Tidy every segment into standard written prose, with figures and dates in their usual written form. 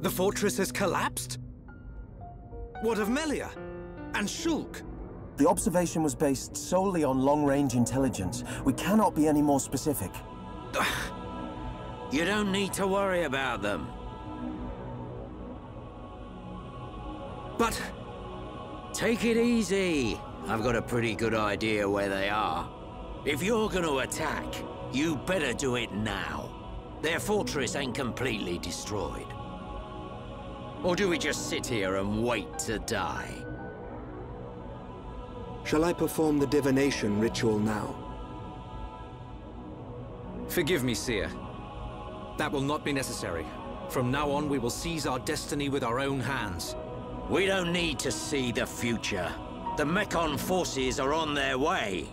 The fortress has collapsed? What of Melia? And Shulk? The observation was based solely on long-range intelligence. We cannot be any more specific. You don't need to worry about them. But... Take it easy. I've got a pretty good idea where they are. If you're gonna attack, you better do it now. Their fortress ain't completely destroyed. Or do we just sit here and wait to die? Shall I perform the divination ritual now? Forgive me, Seer. That will not be necessary. From now on, we will seize our destiny with our own hands. We don't need to see the future. The Mechon forces are on their way.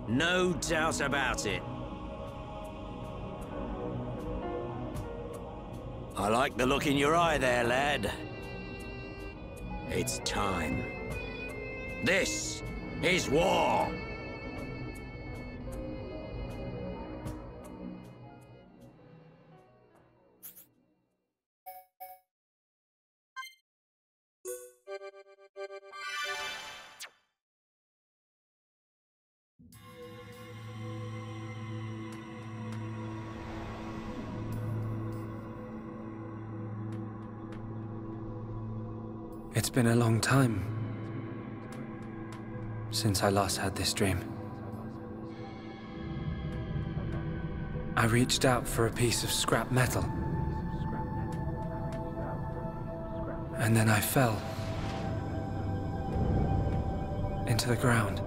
No doubt about it. I like the look in your eye there, lad. It's time. This is war! It's been a long time since I last had this dream. I reached out for a piece of scrap metal. And then I fell into the ground.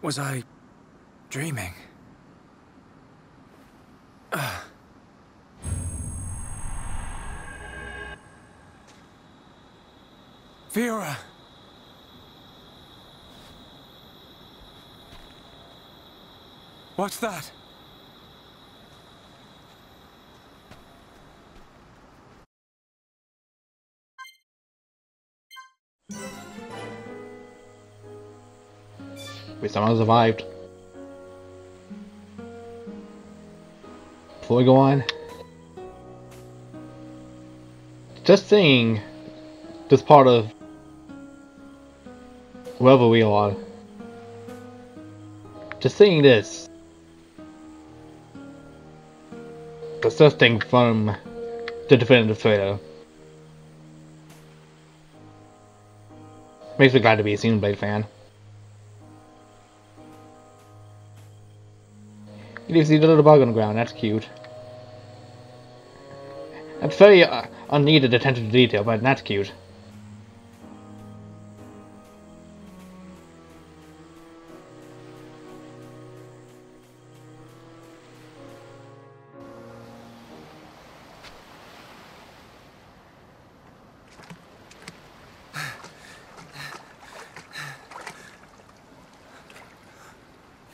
Was I dreaming? Fiora! What's that? We somehow survived. Before we go on, just seeing this part of whoever we are, just seeing this, persisting from the definitive trailer, makes me glad to be a Xenoblade fan. You see the little bug on the ground, that's cute. That's very unneeded attention to detail, but that's cute.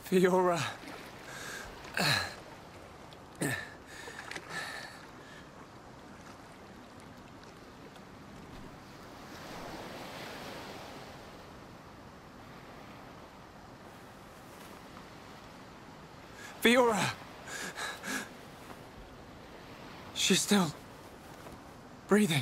Fiora. Fiora! She's still breathing.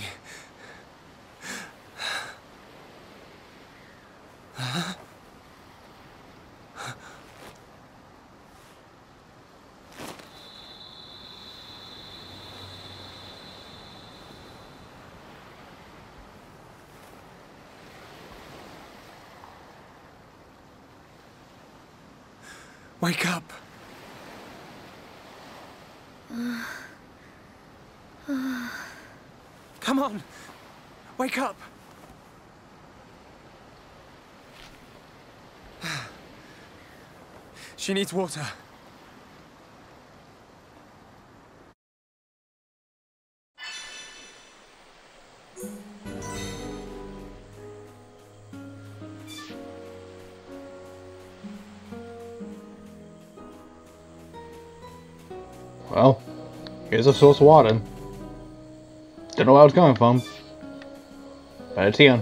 Wake up! Come on! Wake up! She needs water. Well, here's a source of water. Don't know where I was coming from. But it's here.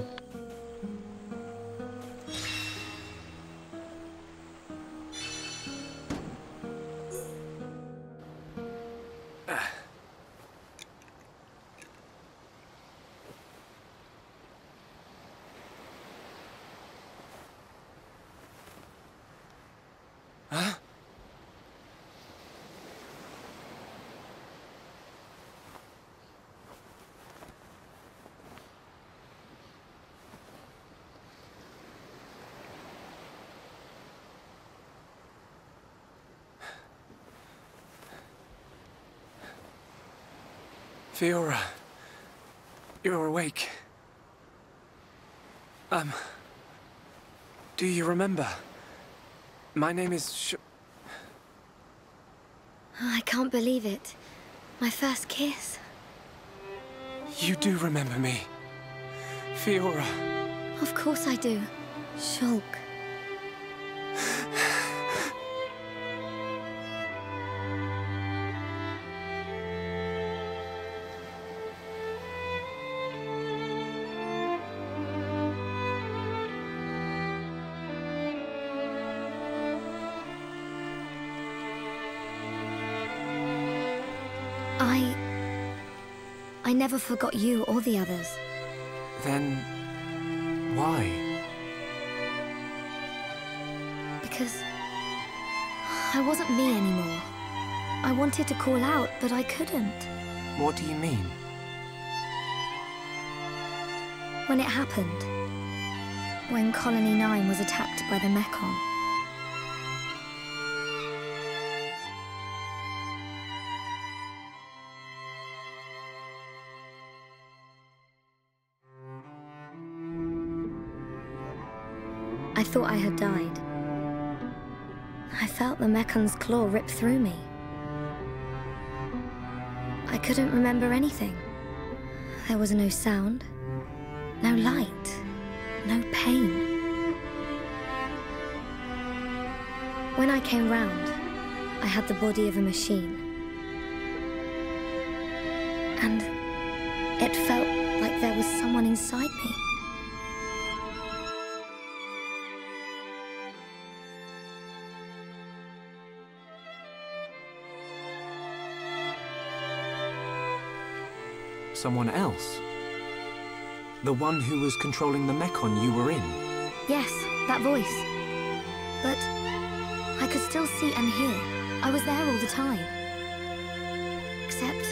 Fiora, you're awake. Do you remember? My name is I can't believe it. My first kiss. You do remember me, Fiora. Of course I do. Shulk. I never forgot you or the others. Then why? Because I wasn't me anymore. I wanted to call out, but I couldn't. What do you mean? When it happened, when Colony 9 was attacked by the Mechon. I thought I had died. I felt the Mechon's claw rip through me. I couldn't remember anything. There was no sound, no light, no pain. When I came round, I had the body of a machine. And it felt like there was someone inside me. Someone else? The one who was controlling the Mechon you were in? Yes, that voice. But I could still see and hear. I was there all the time. Except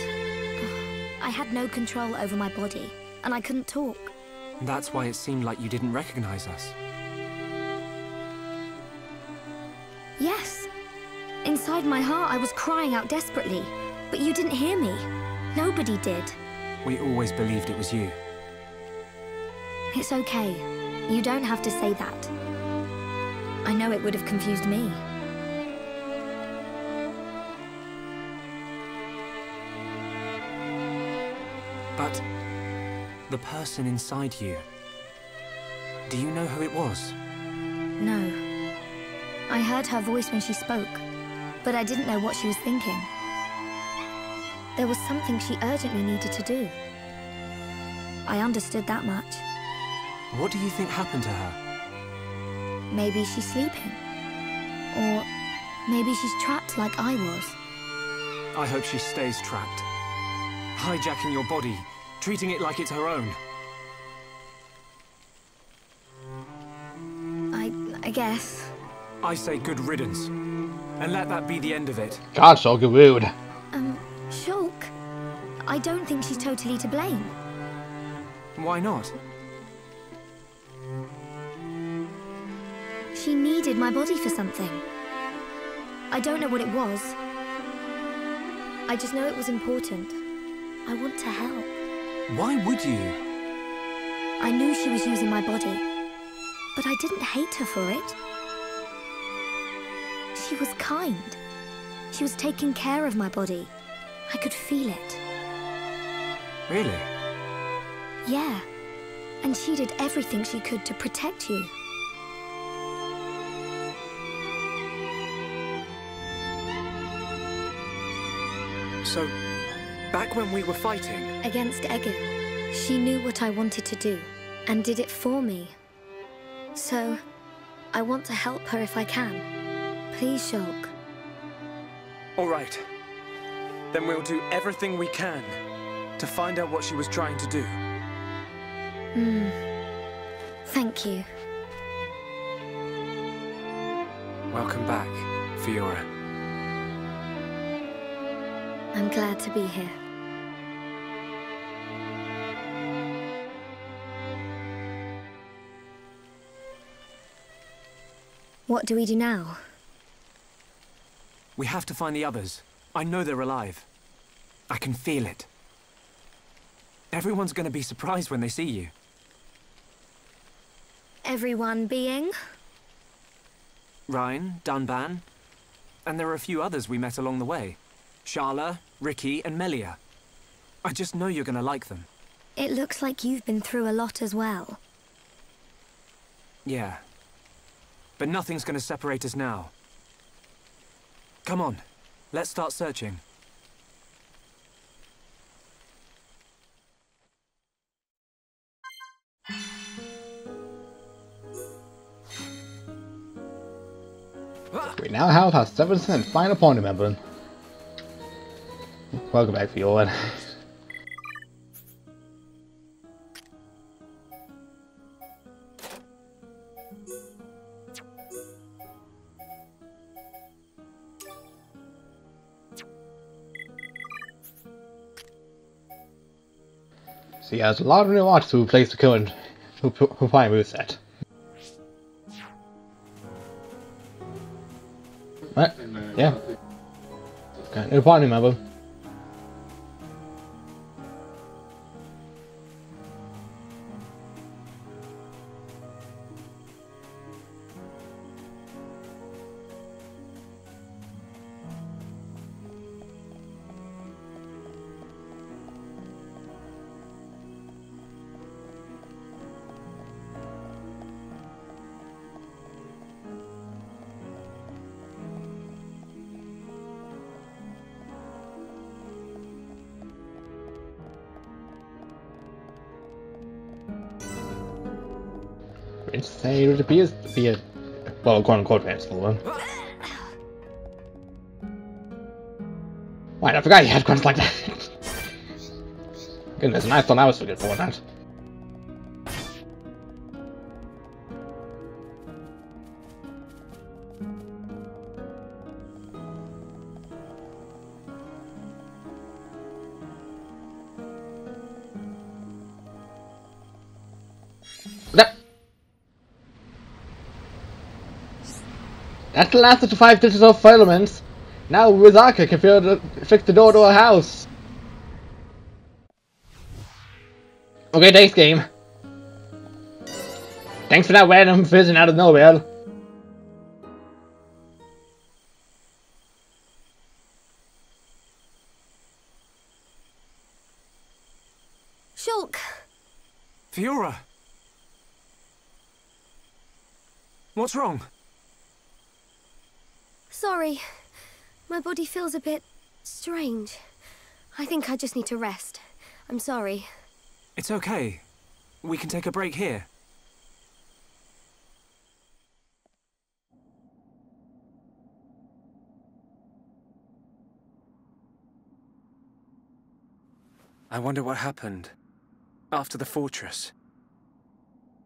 I had no control over my body, and I couldn't talk. That's why it seemed like you didn't recognize us. Yes. Inside my heart, I was crying out desperately. But you didn't hear me. Nobody did. We always believed it was you. It's okay. You don't have to say that. I know it would have confused me. But the person inside you, do you know who it was? No. I heard her voice when she spoke, but I didn't know what she was thinking. There was something she urgently needed to do. I understood that much. What do you think happened to her? Maybe she's sleeping. Or maybe she's trapped like I was. I hope she stays trapped. Hijacking your body, treating it like it's her own. I guess. I say good riddance. And let that be the end of it. God, so rude. Shulk, I don't think she's totally to blame. Why not? She needed my body for something. I don't know what it was. I just know it was important. I want to help. Why would you? I knew she was using my body, but I didn't hate her for it. She was kind. She was taking care of my body. I could feel it. Really? Yeah. And she did everything she could to protect you. So, back when we were fighting... Against Egu, she knew what I wanted to do, and did it for me. So, I want to help her if I can. Please, Shulk. All right. Then we'll do everything we can to find out what she was trying to do. Thank you. Welcome back, Fiora. I'm glad to be here. What do we do now? We have to find the others. I know they're alive. I can feel it. Everyone's gonna be surprised when they see you. Everyone being? Ryan, Dunban, and there are a few others we met along the way. Sharla, Ricky, and Melia. I just know you're gonna like them. It looks like you've been through a lot as well. Yeah. But nothing's gonna separate us now. Come on, let's start searching. We now have our 7th and final party member. Welcome back, Fiora. So yeah, there's a lot of new artists who replace the current who find moveset. Right, yeah. Okay, new party member. Say it appears to be a, well, quote-unquote transformer. Wait, I forgot you had grunts like that. Goodness, and I thought I was forgetful of that. That's the last of the 5 digital filaments. Now Rizaka can fix the door to her house. Okay, thanks, game. Thanks for that random vision out of nowhere. Shulk! Fiora! What's wrong? Sorry. My body feels a bit strange. I think I just need to rest. I'm sorry. It's okay. We can take a break here. I wonder what happened after the fortress.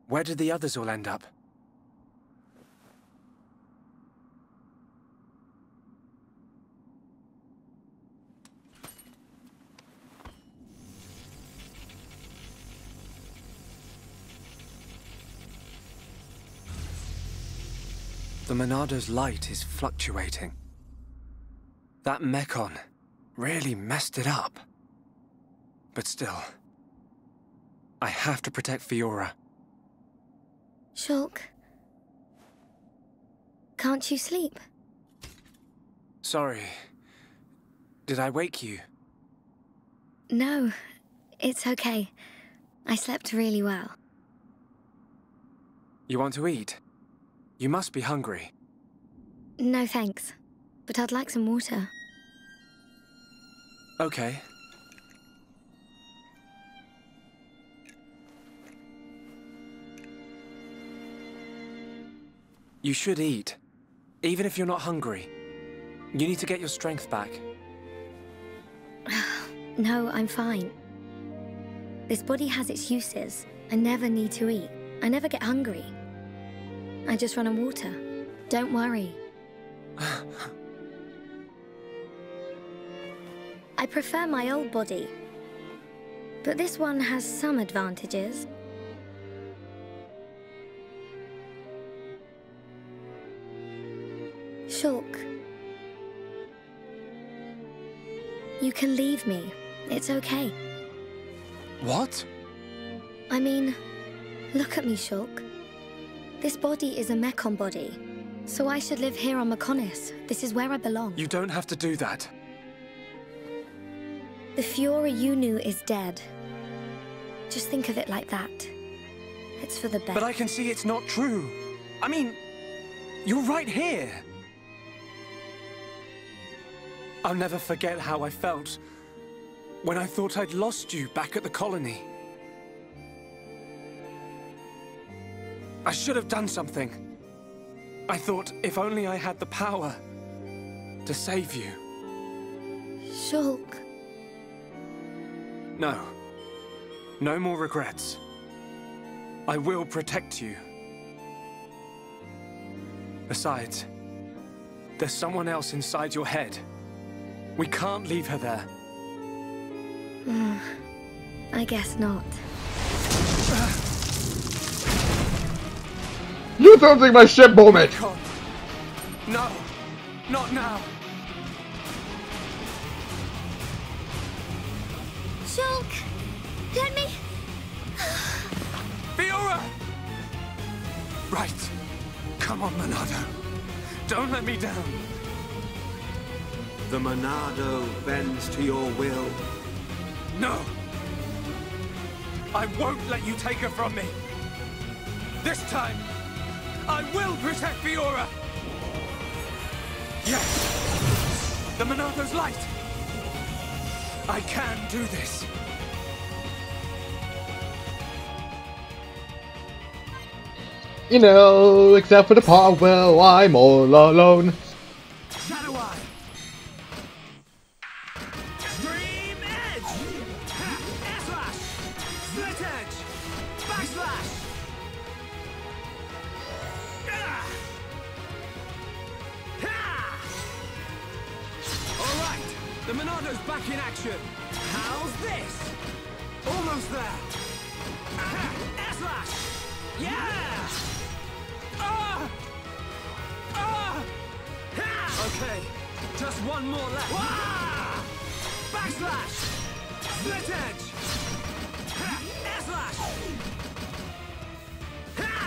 Where did the others all end up? The Monado's light is fluctuating. That Mekon really messed it up. But still, I have to protect Fiora. Shulk, can't you sleep? Sorry. Did I wake you? No, it's okay. I slept really well. You want to eat? You must be hungry. No thanks, but I'd like some water. Okay. You should eat, even if you're not hungry. You need to get your strength back. No, I'm fine. This body has its uses. I never need to eat. I never get hungry. I just run on water. Don't worry. I prefer my old body, but this one has some advantages. Shulk, you can leave me. It's okay. What? I mean, look at me, Shulk. This body is a Mekon body, so I should live here on Mekonis. This is where I belong. You don't have to do that. The Fiora you knew is dead. Just think of it like that. It's for the best. But I can see it's not true. I mean, you're right here. I'll never forget how I felt when I thought I'd lost you back at the colony. I should have done something. I thought if only I had the power to save you. Shulk. No. No more regrets. I will protect you. Besides, there's someone else inside your head. We can't leave her there. I guess not. You don't think my ship moment! No! Not now! Shulk! Let me... Fiora! Right. Come on, Monado. Don't let me down. The Monado bends to your will. No! I won't let you take her from me! This time, I will protect Fiora! Yes! The Monado's light! I can do this! You know, except for the part where I'm all alone. Shadow Eye! Dream Edge! Air Slash! Split Edge! Backslash! Alright, the Monado's back in action. How's this? Almost there. Air Slash! Yeah! Okay, just one more left. Backslash! Split Edge! Air Slash!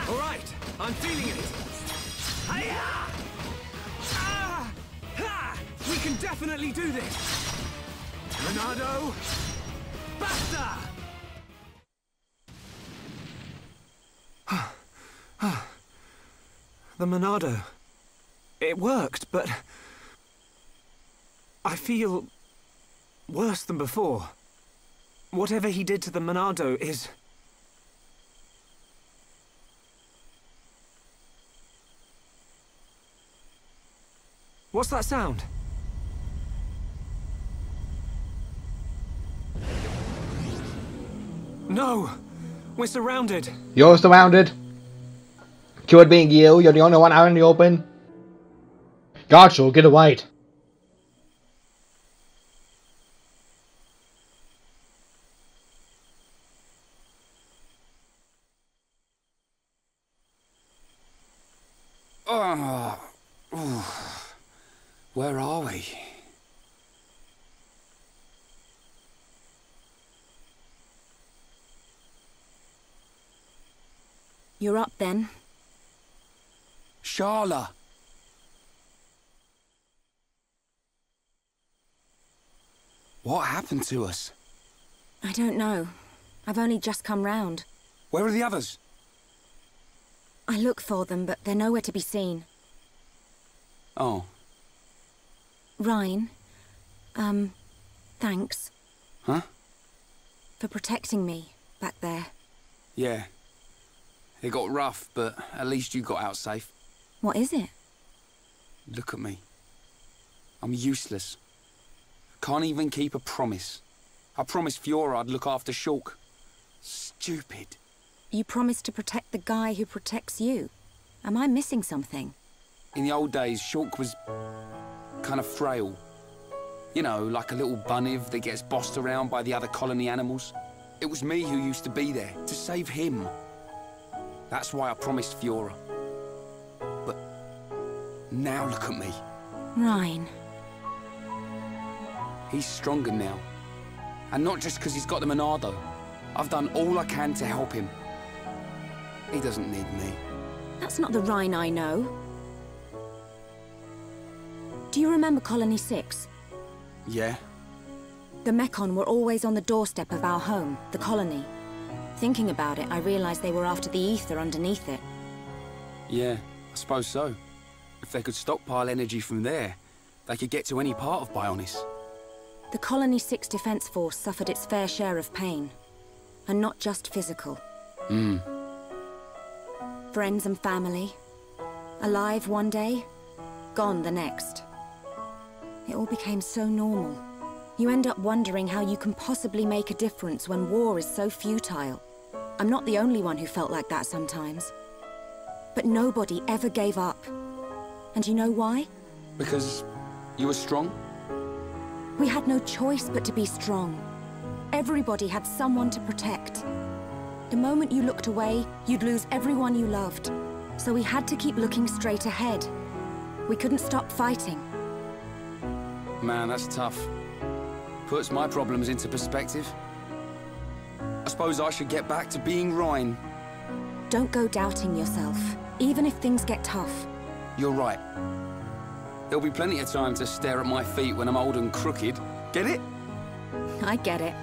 Alright, I'm feeling it. We can definitely do this. Monado, basta! The Monado. It worked, but I feel worse than before. Whatever he did to the Monado is... What's that sound? No! We're surrounded! You're surrounded. Could being you're the only one out in the open. God, she'll get it right. Where are we? You're up then. Sharla! What happened to us? I don't know. I've only just come round. Where are the others? I look for them, but they're nowhere to be seen. Oh. Rhine, Thanks. Huh? For protecting me back there. Yeah. It got rough, but at least you got out safe. What is it? Look at me. I'm useless. Can't even keep a promise. I promised Fiora I'd look after Shulk. Stupid. You promised to protect the guy who protects you. Am I missing something? In the old days, Shulk was kind of frail. You know, like a little bunniv that gets bossed around by the other colony animals. It was me who used to be there, to save him. That's why I promised Fiora. But now look at me. Ryan. He's stronger now. And not just because he's got the Monado. I've done all I can to help him. He doesn't need me. That's not the Ryan I know. Do you remember Colony 6? Yeah? The Mechon were always on the doorstep of our home, the colony. Thinking about it, I realized they were after the ether underneath it. Yeah, I suppose so. If they could stockpile energy from there, they could get to any part of Bionis. The Colony 6 Defense Force suffered its fair share of pain. And not just physical. Friends and family. Alive one day, gone the next. It all became so normal. You end up wondering how you can possibly make a difference when war is so futile. I'm not the only one who felt like that sometimes. But nobody ever gave up. And you know why? Because you were strong? We had no choice but to be strong. Everybody had someone to protect. The moment you looked away, you'd lose everyone you loved. So we had to keep looking straight ahead. We couldn't stop fighting. Man, that's tough. Puts my problems into perspective. I suppose I should get back to being Ryan. Don't go doubting yourself, even if things get tough. You're right. There'll be plenty of time to stare at my feet when I'm old and crooked. Get it? I get it.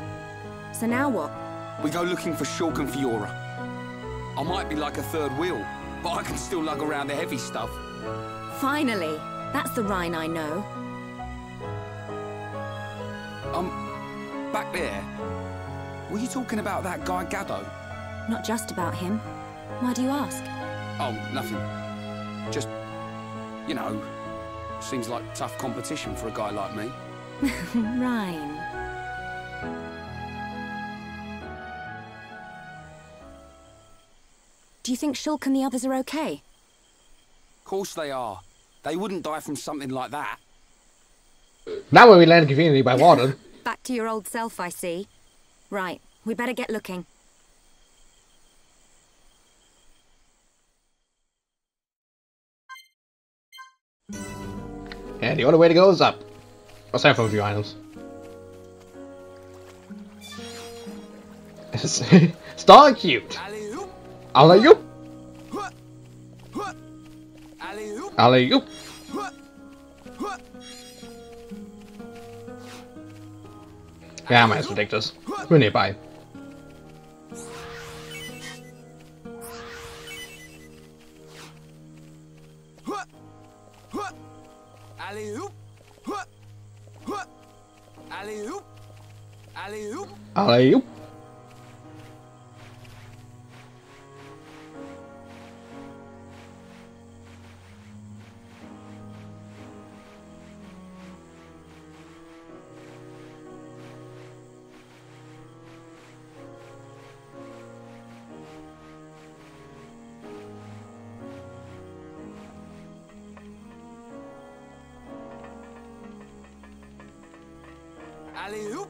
So now what? We go looking for Shulk and Fiora. I might be like a third wheel, but I can still lug around the heavy stuff. Finally! That's the Rhine I know. Back there. Were you talking about that guy Gaddo? Not just about him. Why do you ask? Oh, nothing. Just, you know, seems like tough competition for a guy like me. Rhine. Do you think Shulk and the others are okay? Course they are. They wouldn't die from something like that. Now when we land conveniently by water. Back to your old self, I see. Right, we better get looking. And the only way to go is up. Aside from a few items. Star cute. Alley-oop. Alley-oop. Yeah, I might as well take this. We're nearby. Alley-oop. Alley-oop. Alley-oop. Alley-oop. Alley-oop.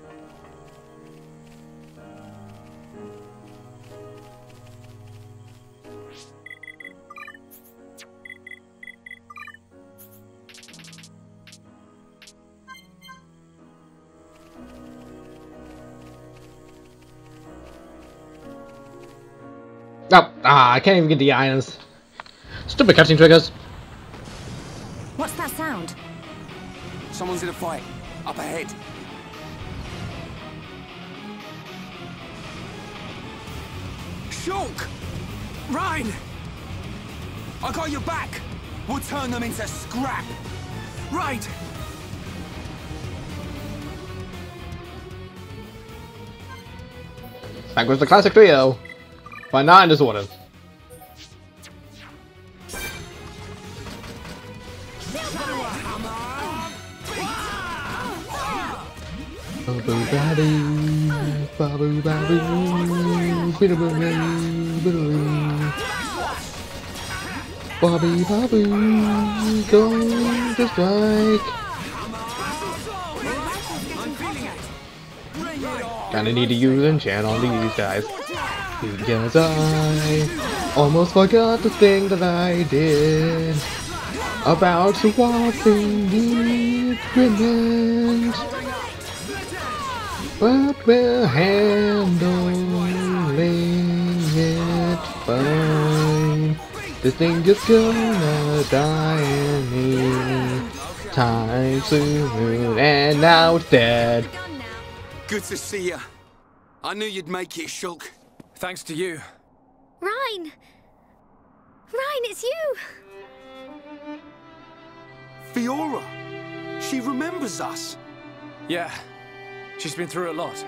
Oh, I can't even get the items. Stupid cutscene triggers. What's that sound? Someone's in a fight. Up ahead. Shulk! Rhine! I got your back! We'll turn them into scrap! Right! Back with the classic trio. But not in this order. Bobby, going to strike. Kinda need to use enchant on these guys. Because I almost forgot the thing that I did about swapping the equipment. But we're handling it fine. This thing is gonna die any time soon, and now it's dead. Good to see you. I knew you'd make it, Shulk. Thanks to you. Rhine! Rhine, it's you! Fiora! She remembers us. Yeah, she's been through a lot.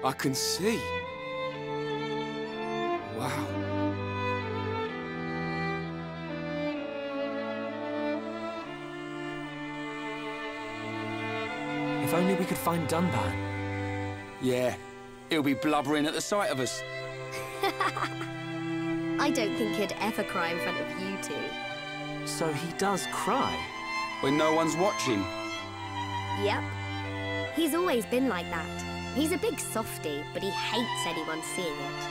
I can see. Wow. If only we could find Dunban. Yeah, he'll be blubbering at the sight of us. I don't think he'd ever cry in front of you two. So he does cry? When no one's watching. Yep. He's always been like that. He's a big softie, but he hates anyone seeing it.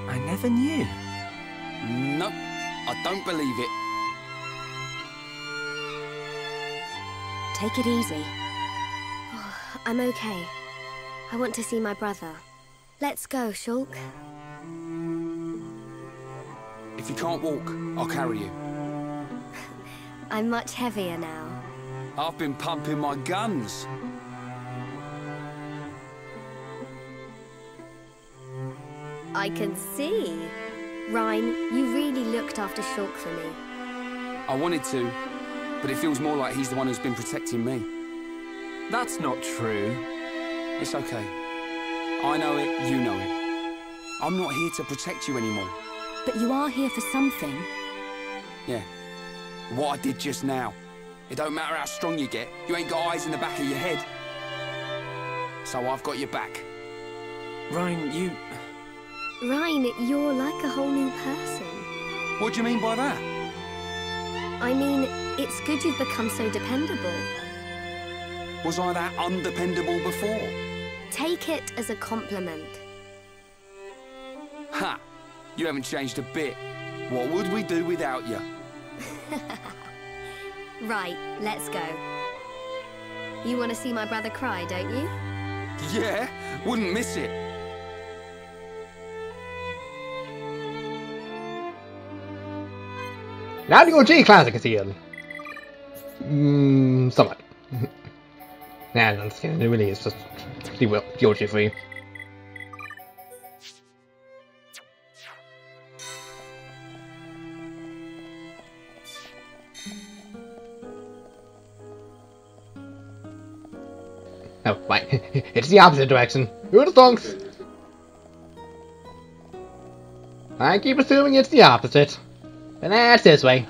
I never knew. Nope, I don't believe it. Take it easy. I'm okay. I want to see my brother. Let's go, Shulk. If you can't walk, I'll carry you. I'm much heavier now. I've been pumping my guns. I can see. Rhine, you really looked after Shulk for me. I wanted to, but it feels more like he's the one who's been protecting me. That's not true. It's okay. I know it, you know it. I'm not here to protect you anymore. But you are here for something. Yeah. What I did just now. It don't matter how strong you get, you ain't got eyes in the back of your head. So I've got your back. Rhine, you... Rhine, you're like a whole new person. What do you mean by that? I mean, it's good you've become so dependable. Was I that undependable before? Take it as a compliment. Ha! You haven't changed a bit. What would we do without you? Right, let's go. You want to see my brother cry, don't you? Yeah, wouldn't miss it. Now the OG classic is here. Somewhat. Nah, no, it really is just the OG for you. Oh, right. It's the opposite direction. Who would have thunk? I keep assuming it's the opposite. And that's this way.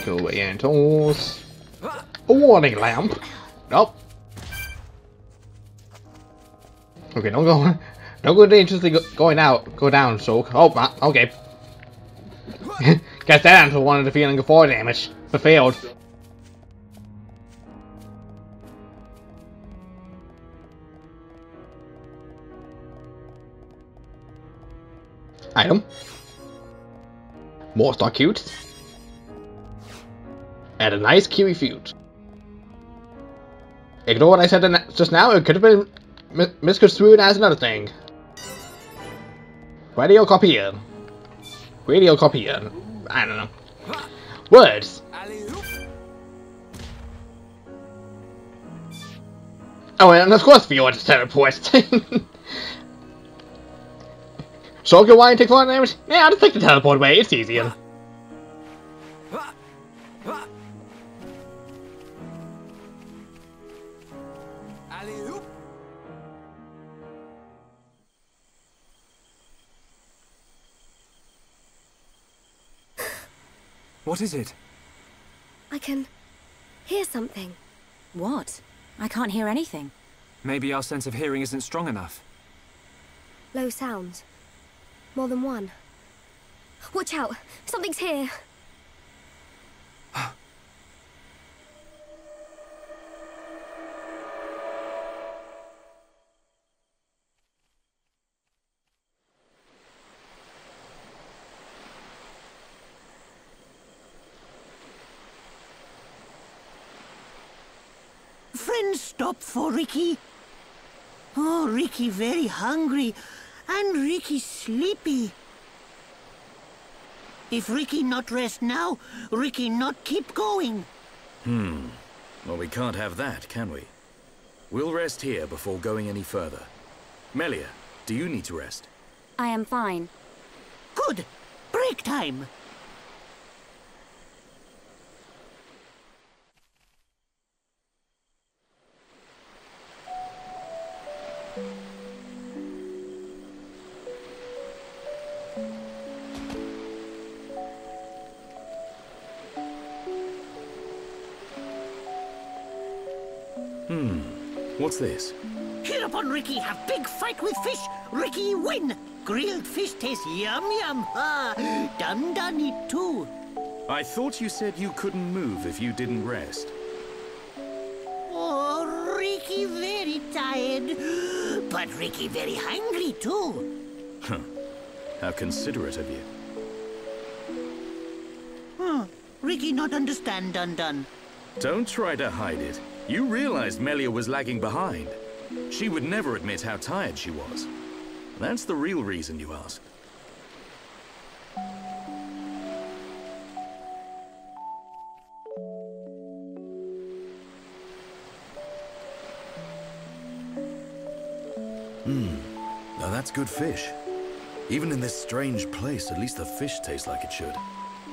Go away and toss. A warning lamp. Nope. Okay, don't go dangerously going out. Go down, Soak. Oh, okay. Guess that answer wanted the feeling of 4 damage, but failed. Item. More star cute. And a nice kiwi fruit. Ignore what I said just now, it could have been misconstrued as another thing. Radio copier. Radio copier. I don't know. Words. Oh, and of course Fiora just teleports. Shulk, why take 4 damage? Yeah, I'll just take the teleport away. It's easier. What is it? I can hear something. What? I can't hear anything. Maybe our sense of hearing isn't strong enough. Low sounds. More than one. Watch out! Something's here! Friends stop for Ricky. Oh, Ricky very hungry. And Ricky sleepy. If Ricky not rest now, Ricky not keep going. Well, we can't have that, can we? We'll rest here before going any further. Melia, do you need to rest? I am fine. Good. Break time. What's this? Here upon Ricky have big fight with fish. Ricky win. Grilled fish taste yum yum. Ah, done it too. I thought you said you couldn't move if you didn't rest. Oh, Ricky very tired. But Ricky very hungry too. Huh. How considerate of you. Ricky not understand done. Don't try to hide it. You realized Melia was lagging behind. She would never admit how tired she was. That's the real reason you asked. Now that's good fish. Even in this strange place, at least the fish tastes like it should.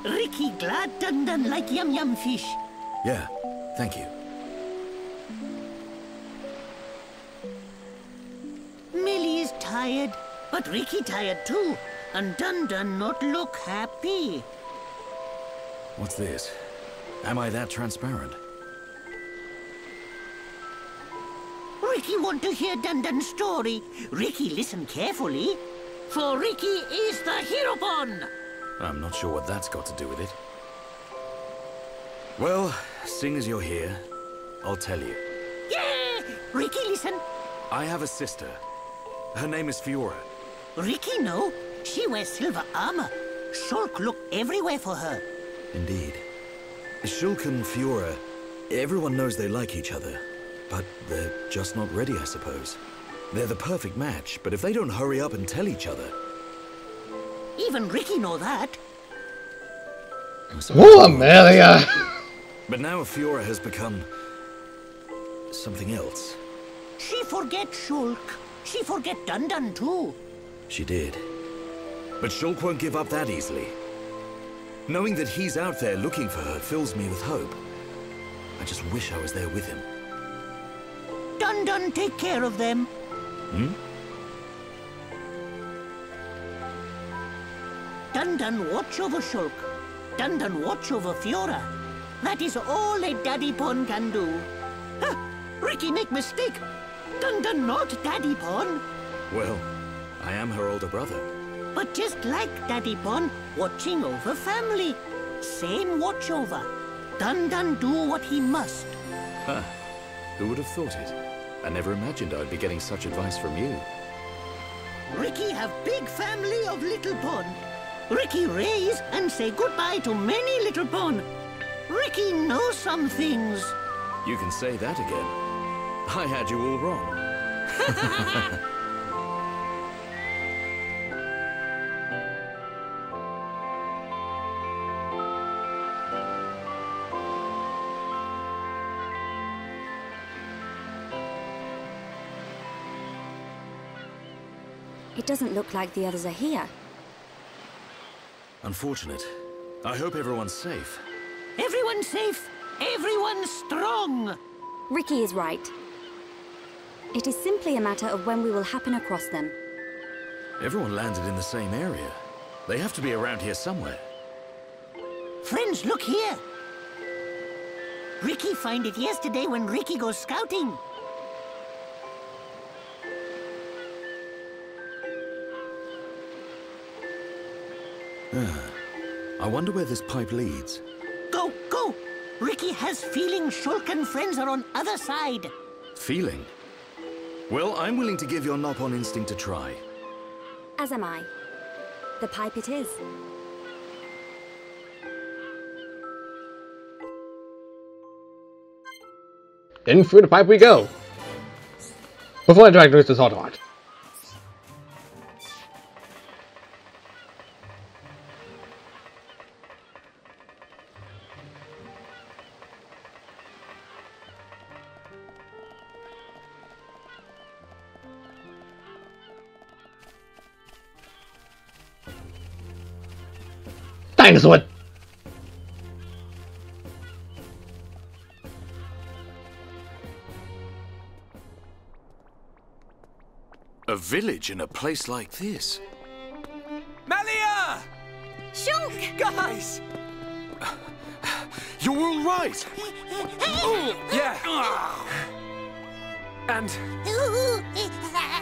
Ricky glad done like yum yum fish. Yeah, thank you. Millie is tired, but Ricky tired too. And Dun not look happy. What's this? Am I that transparent? Ricky want to hear Dun story. Ricky listen carefully. For Ricky is the hero pawn. I'm not sure what that's got to do with it. Well, seeing as you're here, I'll tell you. Yeah! Ricky, listen. I have a sister. Her name is Fiora. Ricky know. She wears silver armor. Shulk look everywhere for her. Indeed. Shulk and Fiora, everyone knows they like each other. But they're just not ready, I suppose. They're the perfect match, but if they don't hurry up and tell each other... Even Ricky know that. Oh, Amelia! But now Fiora has become... something else. She forget Shulk. She forget Dun too. She did. But Shulk won't give up that easily. Knowing that he's out there looking for her fills me with hope. I just wish I was there with him. Dun take care of them. Dun watch over Shulk. Dun watch over Fiora. That is all a daddy pawn can do. Huh, Ricky make mistake. Dun not daddy pawn. Well, I am her older brother. But just like daddy pawn, watching over family. Same watch over. Dun do what he must. Huh. Who would have thought it? I never imagined I'd be getting such advice from you. Ricky have big family of little pawn. Ricky raise and say goodbye to many little pawn. Ricky knows some things. You can say that again. I had you all wrong. It doesn't look like the others are here. Unfortunate. I hope everyone's safe. Everyone's safe. Everyone's strong. Ricky is right. It is simply a matter of when we will happen across them. Everyone landed in the same area. They have to be around here somewhere. Friends, look here. Ricky found it yesterday when Ricky goes scouting. I wonder where this pipe leads. Go, go! Ricky has feeling Shulk and friends are on other side. Feeling? Well, I'm willing to give your Nopon instinct a try. As am I. The pipe it is. In through the pipe we go! Before I try to lose this automat. Dinosaur! A village in a place like this? Melia! Shulk! Guys! You're all right! Yeah! And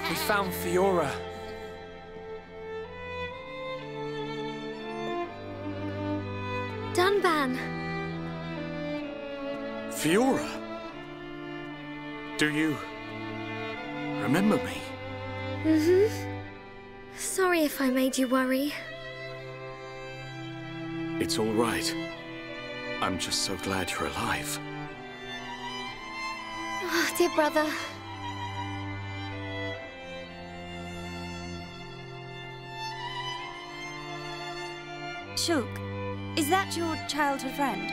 we found Fiora. Dunban! Fiora? Do you remember me? Mm-hmm. Sorry if I made you worry. It's all right. I'm just so glad you're alive. Oh, dear brother. Shulk, is that your childhood friend?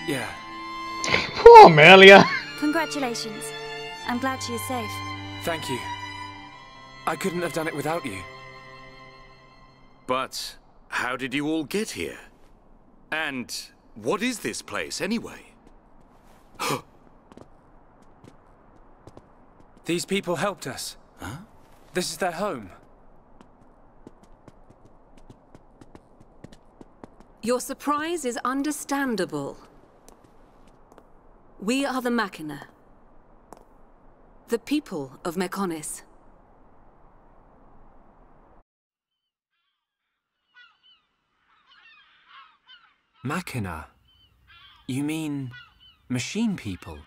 Yeah. Poor Melia! Congratulations. I'm glad she is safe. Thank you. I couldn't have done it without you. But how did you all get here? And what is this place, anyway? These people helped us. Huh? This is their home. Your surprise is understandable. We are the Machina. The people of Mechonis. Machina? You mean machine people?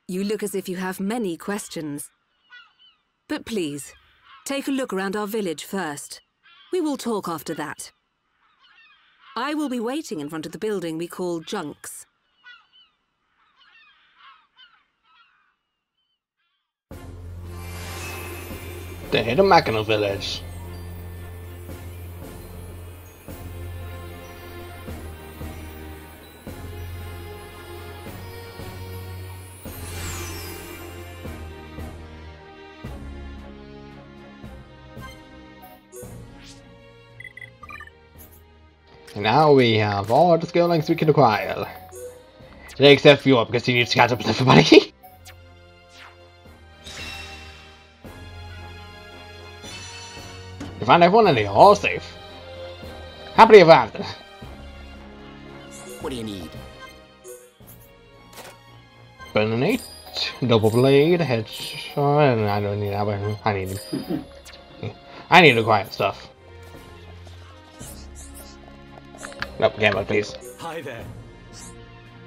You look as if you have many questions. But please, take a look around our village first. We will talk after that. I will be waiting in front of the building we call Junks. The hidden Machina village. And now we have all the skill links we can acquire. Except for you, because he needs to catch up with everybody. You find everyone and they're all safe. Happily ever after. What do you need? Burninate, double blade, headshot, and I don't need that, but I need to acquire stuff. Nope, camera, please. Hi there.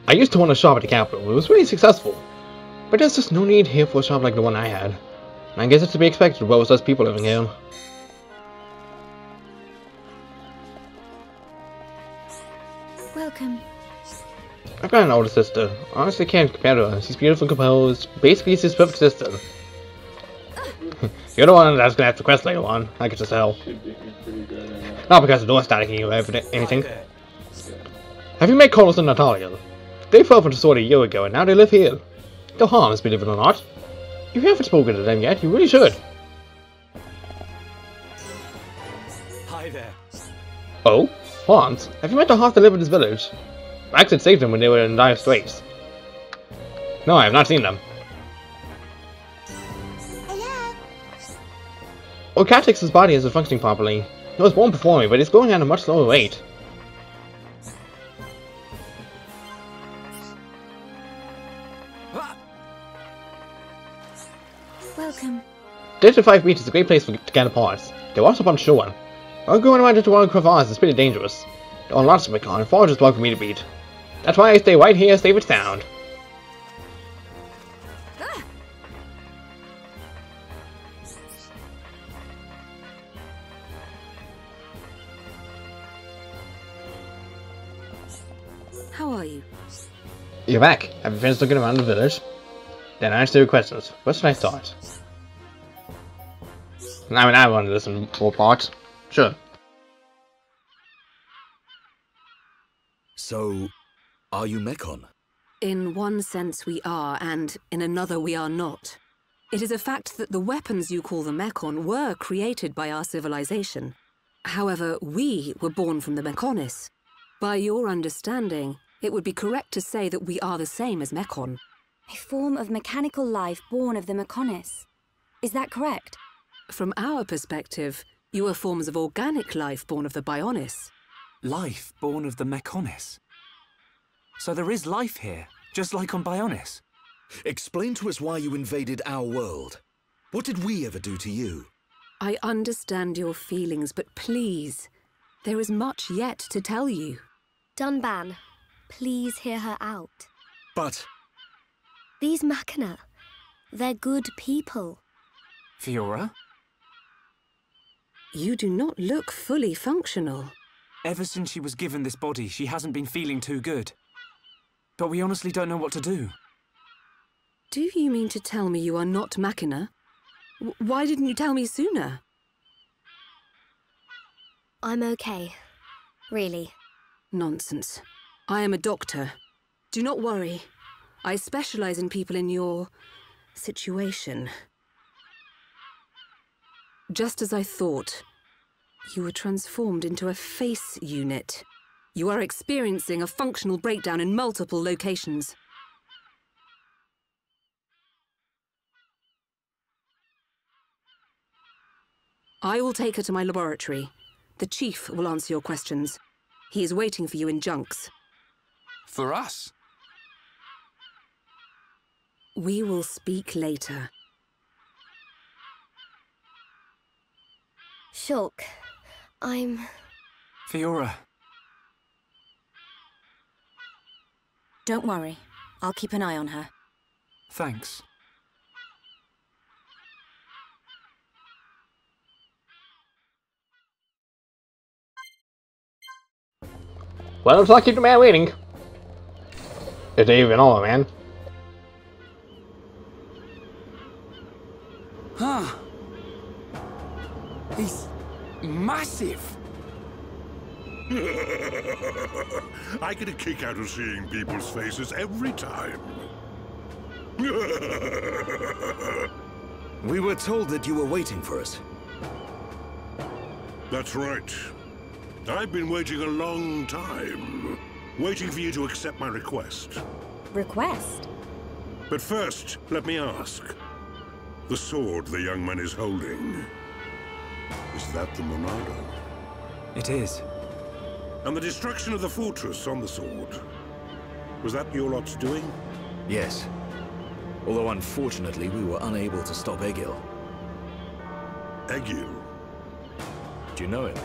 I used to own a shop at the capital. It was really successful. But there's just no need here for a shop like the one I had. And I guess it's to be expected with less people living here. Welcome. I've got an older sister. Honestly, can't compare to her. She's beautiful and composed. Basically, she's his perfect sister. You're the one that's gonna have to quest later on. I can just tell. Not because the door static or anything. Have you met Carlos and Natalia? They fell from the sword a year ago and now they live here. No harms, believe it or not. If you haven't spoken to them yet, you really should. Hi there. Oh? Hans, have you met the half that live in this village? Max had saved them when they were in dire straits. No, I have not seen them. Orcatix's body isn't functioning properly. It was born before me, but it's going at a much slower rate. Welcome. Desert 5 Beach is a great place to gather parts. They wash up on shore. Or going around into one crevasse is pretty dangerous. There are lots of Mekon and far too small for me to beat. That's why I stay right here safe and sound. How are you? You're back. Have you finished looking around the village? Then answer your questions. Where should I start? I mean, I want to listen for parts. Sure. So, are you Mekon? In one sense we are, and in another we are not. It is a fact that the weapons you call the Mekon were created by our civilization. However, we were born from the Mekonis. By your understanding, it would be correct to say that we are the same as Mekon. A form of mechanical life born of the Mekonis. Is that correct? From our perspective, you are forms of organic life born of the Bionis. Life born of the Mekonis? So there is life here, just like on Bionis? Explain to us why you invaded our world. What did we ever do to you? I understand your feelings, but please, there is much yet to tell you. Dunban, please hear her out. But... These Machina, they're good people. Fiora? You do not look fully functional. Ever since she was given this body, she hasn't been feeling too good. But we honestly don't know what to do. Do you mean to tell me you are not Machina? Why didn't you tell me sooner? I'm okay. Really. Nonsense. I am a doctor. Do not worry. I specialize in people in your situation. Just as I thought, you were transformed into a face unit. You are experiencing a functional breakdown in multiple locations. I will take her to my laboratory. The Chief will answer your questions. He is waiting for you in Junks. For us? We will speak later. Shulk, I'm... Fiora. Don't worry. I'll keep an eye on her. Thanks. Well, looks like keep the man waiting. If they even know, man. Huh. He's massive. I get a kick out of seeing people's faces every time. We were told that you were waiting for us. That's right. I've been waiting a long time. Waiting for you to accept my request. Request? But first, let me ask. The sword the young man is holding. Is that the Monado? It is. And the destruction of the fortress on the sword. Was that your lot's doing? Yes. Although unfortunately we were unable to stop Egil. Egil? Do you know him?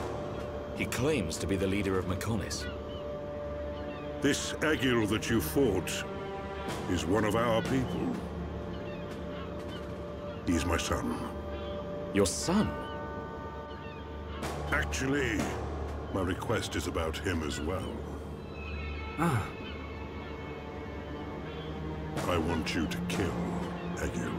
He claims to be the leader of Mekonis. This Egil that you fought is one of our people. He's my son. Your son? Actually, my request is about him as well. Ah. I want you to kill Egil.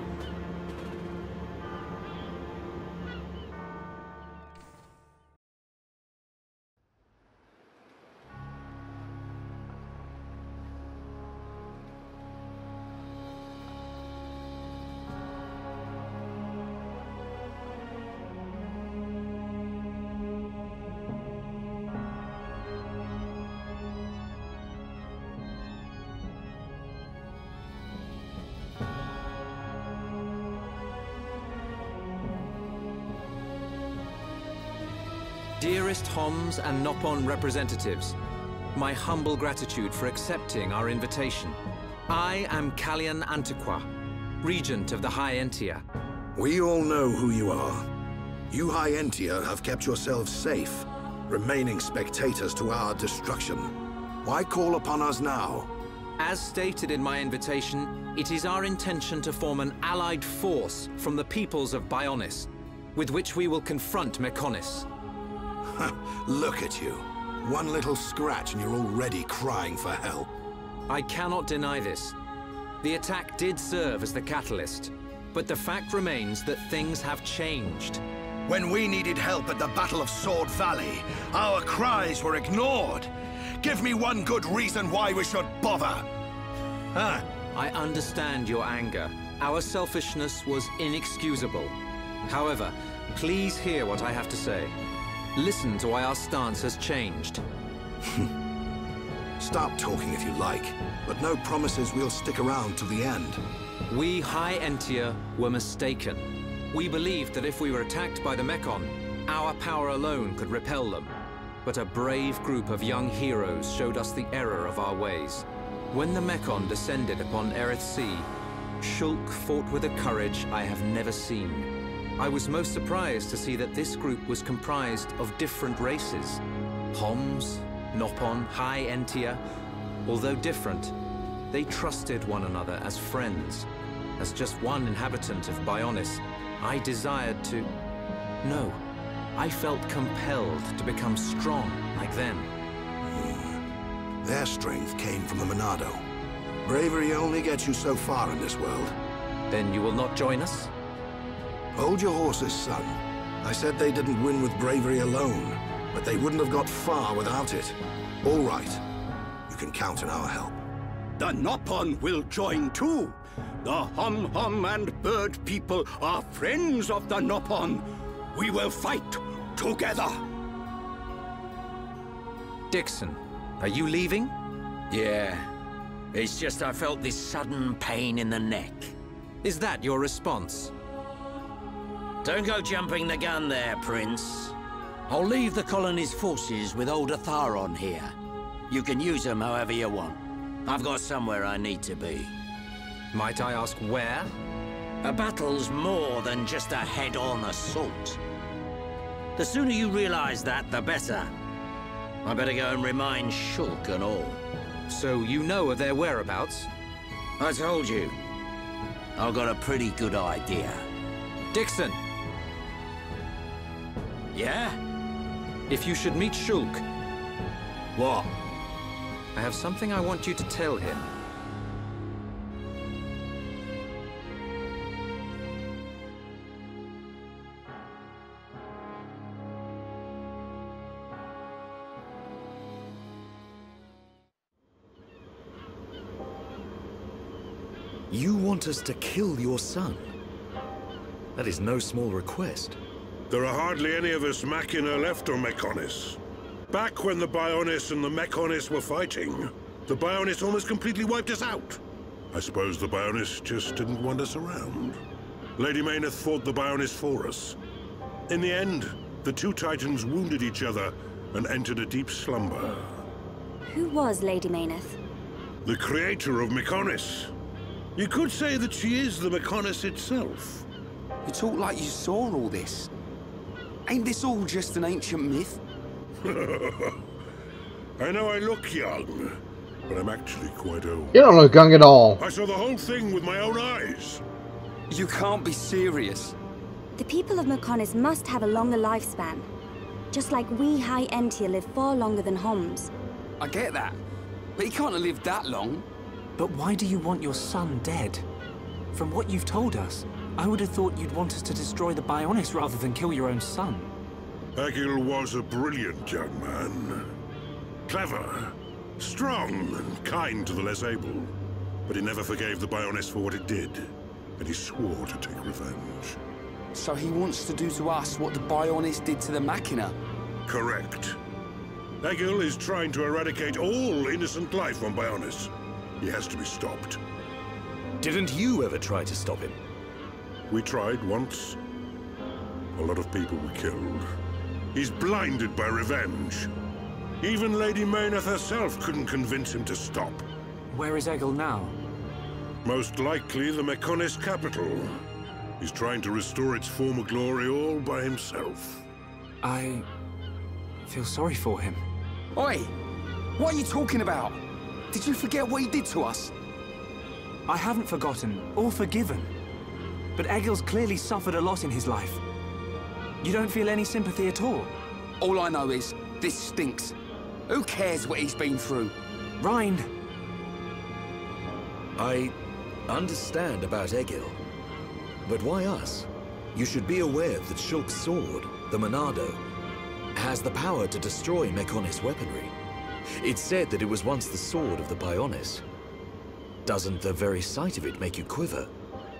Dearest Homs and Nopon representatives, my humble gratitude for accepting our invitation. I am Kallian Antiqua, Regent of the High Entia. We all know who you are. You High Entia have kept yourselves safe, remaining spectators to our destruction. Why call upon us now? As stated in my invitation, it is our intention to form an allied force from the peoples of Bionis, with which we will confront Mechonis. Look at you. One little scratch and you're already crying for help. I cannot deny this. The attack did serve as the catalyst, but the fact remains that things have changed. When we needed help at the Battle of Sword Valley, our cries were ignored. Give me one good reason why we should bother. Huh? I understand your anger. Our selfishness was inexcusable. However, please hear what I have to say. Listen to why our stance has changed. Stop talking if you like, but no promises we'll stick around to the end. We High Entia were mistaken. We believed that if we were attacked by the Mechon, our power alone could repel them. But a brave group of young heroes showed us the error of our ways. When the Mechon descended upon Aerith Sea, Shulk fought with a courage I have never seen. I was most surprised to see that this group was comprised of different races. Homs, Nopon, High Entia. Although different, they trusted one another as friends. As just one inhabitant of Bionis, I desired to... No, I felt compelled to become strong like them. Their strength came from the Monado. Bravery only gets you so far in this world. Then you will not join us? Hold your horses, son. I said they didn't win with bravery alone, but they wouldn't have got far without it. All right. You can count on our help. The Nopon will join too. The Hom-Hom and Bird people are friends of the Nopon. We will fight together. Dixon, are you leaving? Yeah. It's just I felt this sudden pain in the neck. Is that your response? Don't go jumping the gun there, Prince. I'll leave the colony's forces with old Atharon here. You can use them however you want. I've got somewhere I need to be. Might I ask where? A battle's more than just a head-on assault. The sooner you realize that, the better. I better go and remind Shulk and all. So you know of their whereabouts? I told you. I've got a pretty good idea. Dixon! Yeah? If you should meet Shulk... What? I have something I want you to tell him. You want us to kill your son? That is no small request. There are hardly any of us Machina left on Mechonis. Back when the Bionis and the Mechonis were fighting, the Bionis almost completely wiped us out. I suppose the Bionis just didn't want us around. Lady Mayneth fought the Bionis for us. In the end, the two Titans wounded each other and entered a deep slumber. Who was Lady Mayneth? The creator of Mechonis. You could say that she is the Mechonis itself. You talk like you saw all this. Ain't this all just an ancient myth? I know I look young, but I'm actually quite old. You don't look young at all. I saw the whole thing with my own eyes. You can't be serious. The people of Mechonis must have a longer lifespan. Just like we High Entia live far longer than Homs. I get that, but he can't have lived that long. But why do you want your son dead? From what you've told us, I would have thought you'd want us to destroy the Bionis rather than kill your own son. Egil was a brilliant young man. Clever, strong, and kind to the less able. But he never forgave the Bionis for what it did, and he swore to take revenge. So he wants to do to us what the Bionis did to the Machina? Correct. Egil is trying to eradicate all innocent life on Bionis. He has to be stopped. Didn't you ever try to stop him? We tried once. A lot of people were killed. He's blinded by revenge. Even Lady Mayneth herself couldn't convince him to stop. Where is Egil now? Most likely the Mechonis capital. He's trying to restore its former glory all by himself. I feel sorry for him. Oi! What are you talking about? Did you forget what he did to us? I haven't forgotten or forgiven. But Egil's clearly suffered a lot in his life. You don't feel any sympathy at all? All I know is, this stinks. Who cares what he's been through? Rind! I understand about Egil. But why us? You should be aware that Shulk's sword, the Monado, has the power to destroy Mechonis weaponry. It's said that it was once the sword of the Bionis. Doesn't the very sight of it make you quiver?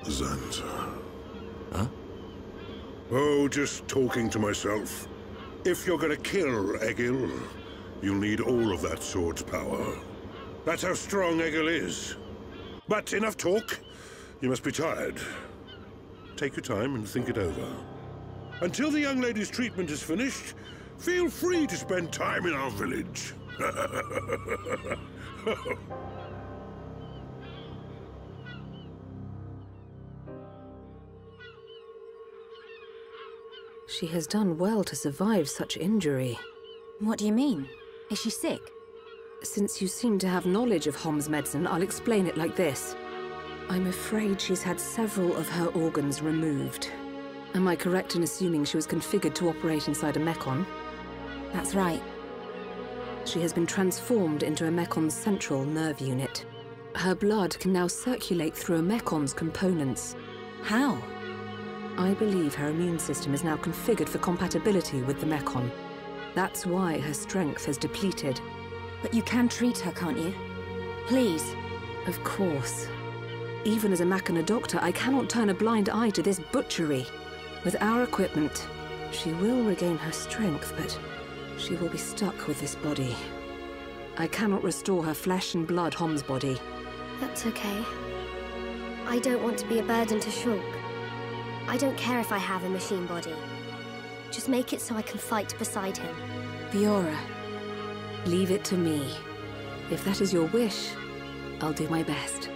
Xanta. Huh? Oh, just talking to myself. If you're gonna kill Egil, you'll need all of that sword's power. That's how strong Egil is. But enough talk. You must be tired. Take your time and think it over. Until the young lady's treatment is finished, feel free to spend time in our village. She has done well to survive such injury. What do you mean? Is she sick? Since you seem to have knowledge of Hom's medicine, I'll explain it like this. I'm afraid she's had several of her organs removed. Am I correct in assuming she was configured to operate inside a Mechon? That's right. She has been transformed into a Mekon's central nerve unit. Her blood can now circulate through a Mekon's components. How? I believe her immune system is now configured for compatibility with the Mekon. That's why her strength has depleted. But you can treat her, can't you? Please. Of course. Even as a Machina doctor, I cannot turn a blind eye to this butchery. With our equipment, she will regain her strength, but she will be stuck with this body. I cannot restore her flesh and blood Hom's body. That's okay. I don't want to be a burden to Shulk. I don't care if I have a machine body. Just make it so I can fight beside him. Fiora, leave it to me. If that is your wish, I'll do my best.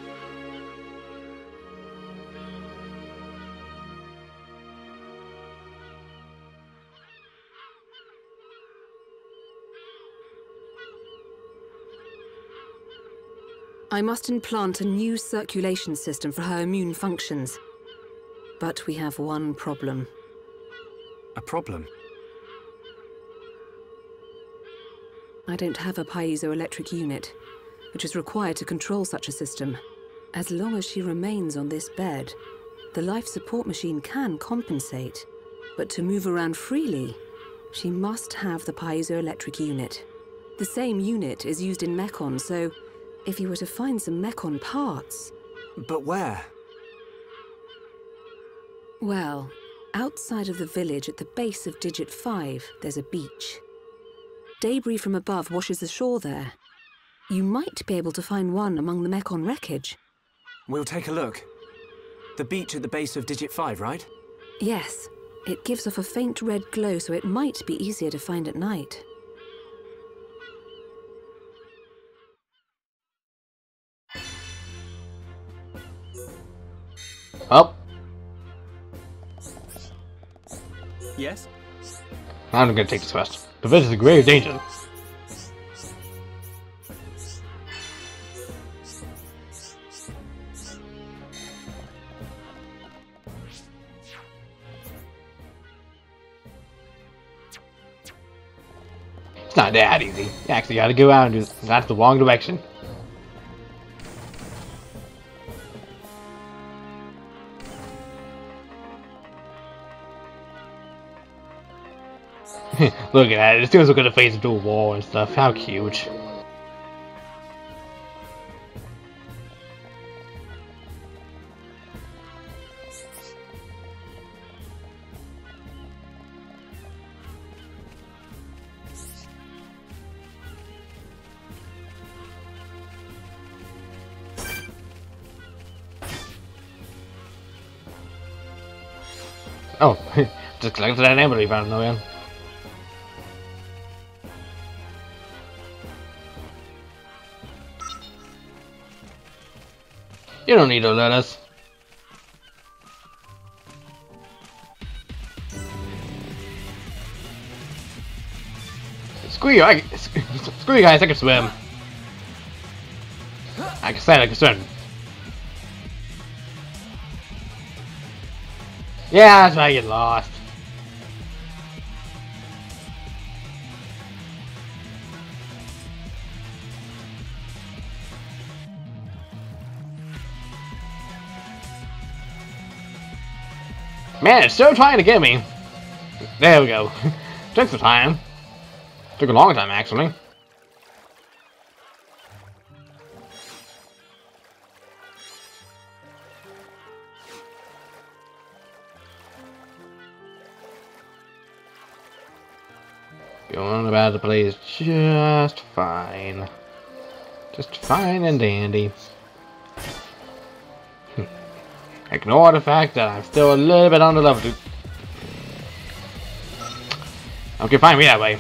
I must implant a new circulation system for her immune functions. But we have one problem. A problem? I don't have a piezoelectric unit, which is required to control such a system. As long as she remains on this bed, the life support machine can compensate. But to move around freely, she must have the piezoelectric unit. The same unit is used in Mekon, so if you were to find some Mekon parts... But where? Well, outside of the village at the base of Digit 5, there's a beach. Debris from above washes ashore there. You might be able to find one among the Mekon wreckage. We'll take a look. The beach at the base of Digit 5, right? Yes. It gives off a faint red glow, so it might be easier to find at night. Well. Yes? I'm gonna take this quest. The village is a grave danger. It's not that easy. You actually gotta go out and do that's the wrong direction. Look at that, as soon as we're gonna face into a wall and stuff, how cute. Oh, just collected that amber we found, no man. You don't need to let us. Screw you, screw you guys, I can swim. I can say I can swim. Yeah, that's why I get lost. Man, it's still trying to get me. There we go. Took some time. Took a long time, actually. Going about the place just fine. Just fine and dandy. Ignore the fact that I'm still a little bit under level, dude. Okay, find me that way.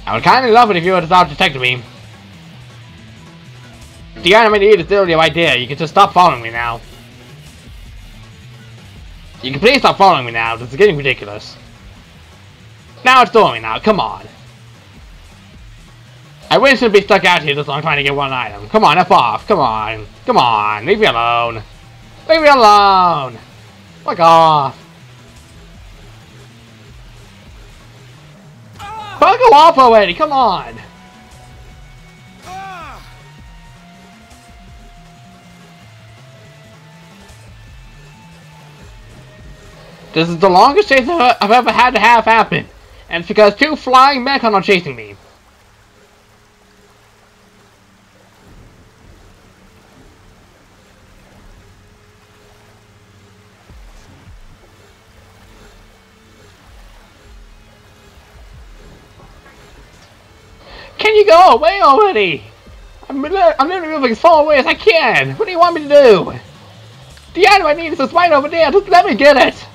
I would kinda love it if you would stop detecting me. The animated is still your idea. You can just stop following me now. You can please stop following me now. This is getting ridiculous. Now it's doing me now. Come on. I wouldn't be stuck out here this long trying to get one item. Come on, F off. Come on. Come on. Leave me alone. Leave me alone. Fuck off. Fuck off already. Come on. This is the longest chase I've ever had to have happen, and it's because 2 flying mechon are chasing me. Can you go away already? I'm literally moving as far away as I can. What do you want me to do? The item I need is this right over there. Just let me get it.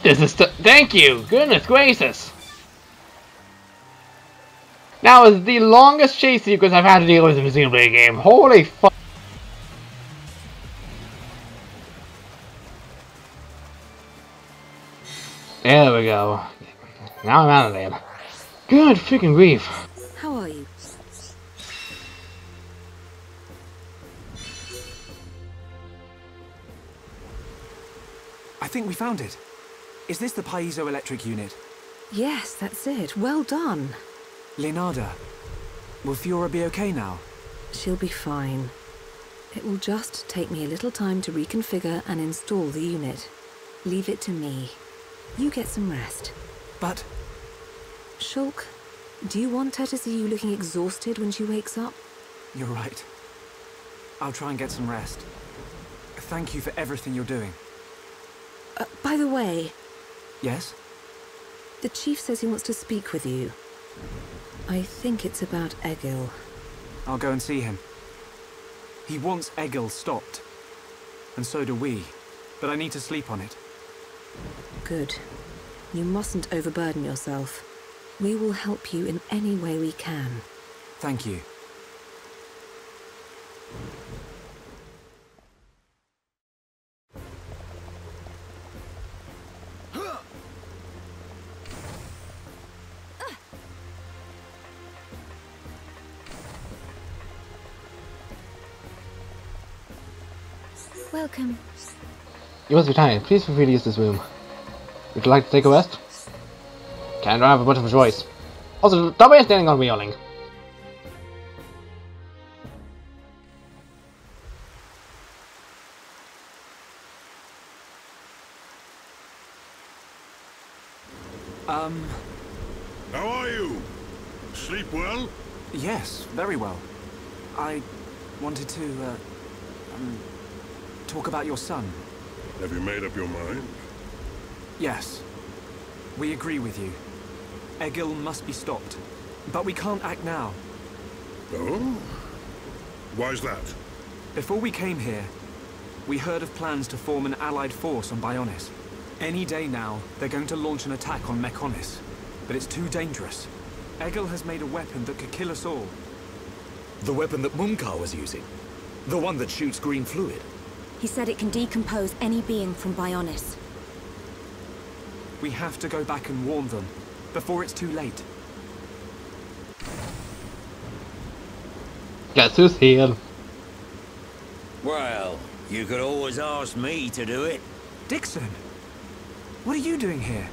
This is thank you! Goodness gracious! Now is the longest chase sequence I've had to deal with in a Xenoblade game. Holy fuck! There we go. Now I'm out of there. Good freaking grief. How are you? I think we found it. Is this the piezoelectric unit? Yes, that's it. Well done. Leonarda, will Fiora be okay now? She'll be fine. It will just take me a little time to reconfigure and install the unit. Leave it to me. You get some rest. But... Shulk, do you want her to see you looking exhausted when she wakes up? You're right. I'll try and get some rest. Thank you for everything you're doing. By the way... Yes? The chief says he wants to speak with you. I think it's about Egil. I'll go and see him. He wants Egil stopped. And so do we. But I need to sleep on it. Good. You mustn't overburden yourself. We will help you in any way we can. Thank you. Welcome. You must be tired. Please feel free to use this room. Would you like to take a rest? Can't have a much of a choice. Also, stop standing on wheeling. How are you? Sleep well? Yes, very well. I wanted to, talk about your son. Have you made up your mind? Yes. We agree with you. Egil must be stopped. But we can't act now. Oh? Why's that? Before we came here, we heard of plans to form an allied force on Bionis. Any day now, they're going to launch an attack on Mechonis. But it's too dangerous. Egil has made a weapon that could kill us all. The weapon that Mumkar was using? The one that shoots green fluid? He said it can decompose any being from Bionis. We have to go back and warn them, before it's too late. Guess who's here? Well, you could always ask me to do it. Dixon! What are you doing here?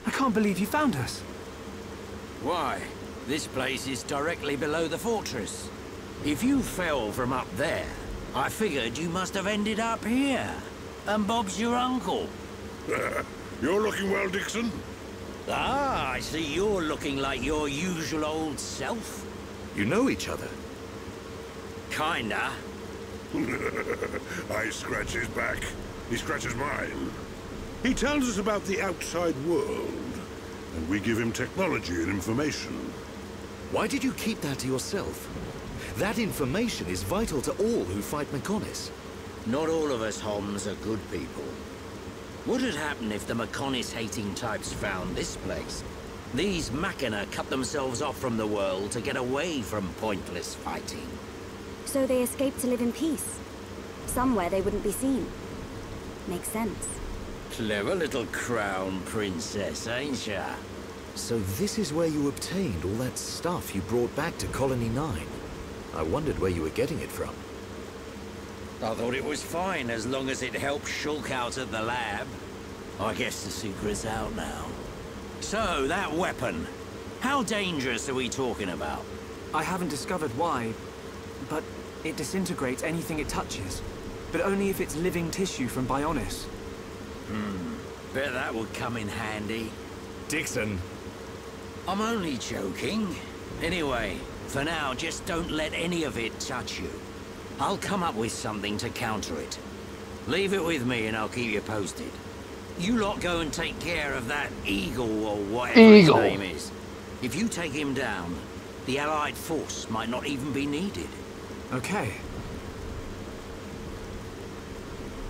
I can't believe you found us. Why? This place is directly below the fortress. If you fell from up there, I figured you must have ended up here. And Bob's your uncle. You're looking well, Dixon. Ah, I see you're looking like your usual old self. You know each other? Kinda. I scratch his back. He scratches mine. He tells us about the outside world. And we give him technology and information. Why did you keep that to yourself? That information is vital to all who fight Mechonis. Not all of us Homs are good people. What had happened if the Mechonis-hating types found this place? These Machina cut themselves off from the world to get away from pointless fighting. So they escaped to live in peace. Somewhere they wouldn't be seen. Makes sense. Clever little crown princess, ain't ya? So this is where you obtained all that stuff you brought back to Colony 9. I wondered where you were getting it from. I thought it was fine as long as it helped Shulk out at the lab. I guess the secret's out now. So, that weapon. How dangerous are we talking about? I haven't discovered why, but it disintegrates anything it touches. But only if it's living tissue from Bionis. Bet that would come in handy. Dixon! I'm only joking. Anyway, for now, just don't let any of it touch you. I'll come up with something to counter it. Leave it with me and I'll keep you posted. You lot go and take care of that Eagle or whatever his name is. If you take him down, the Allied force might not even be needed. Okay.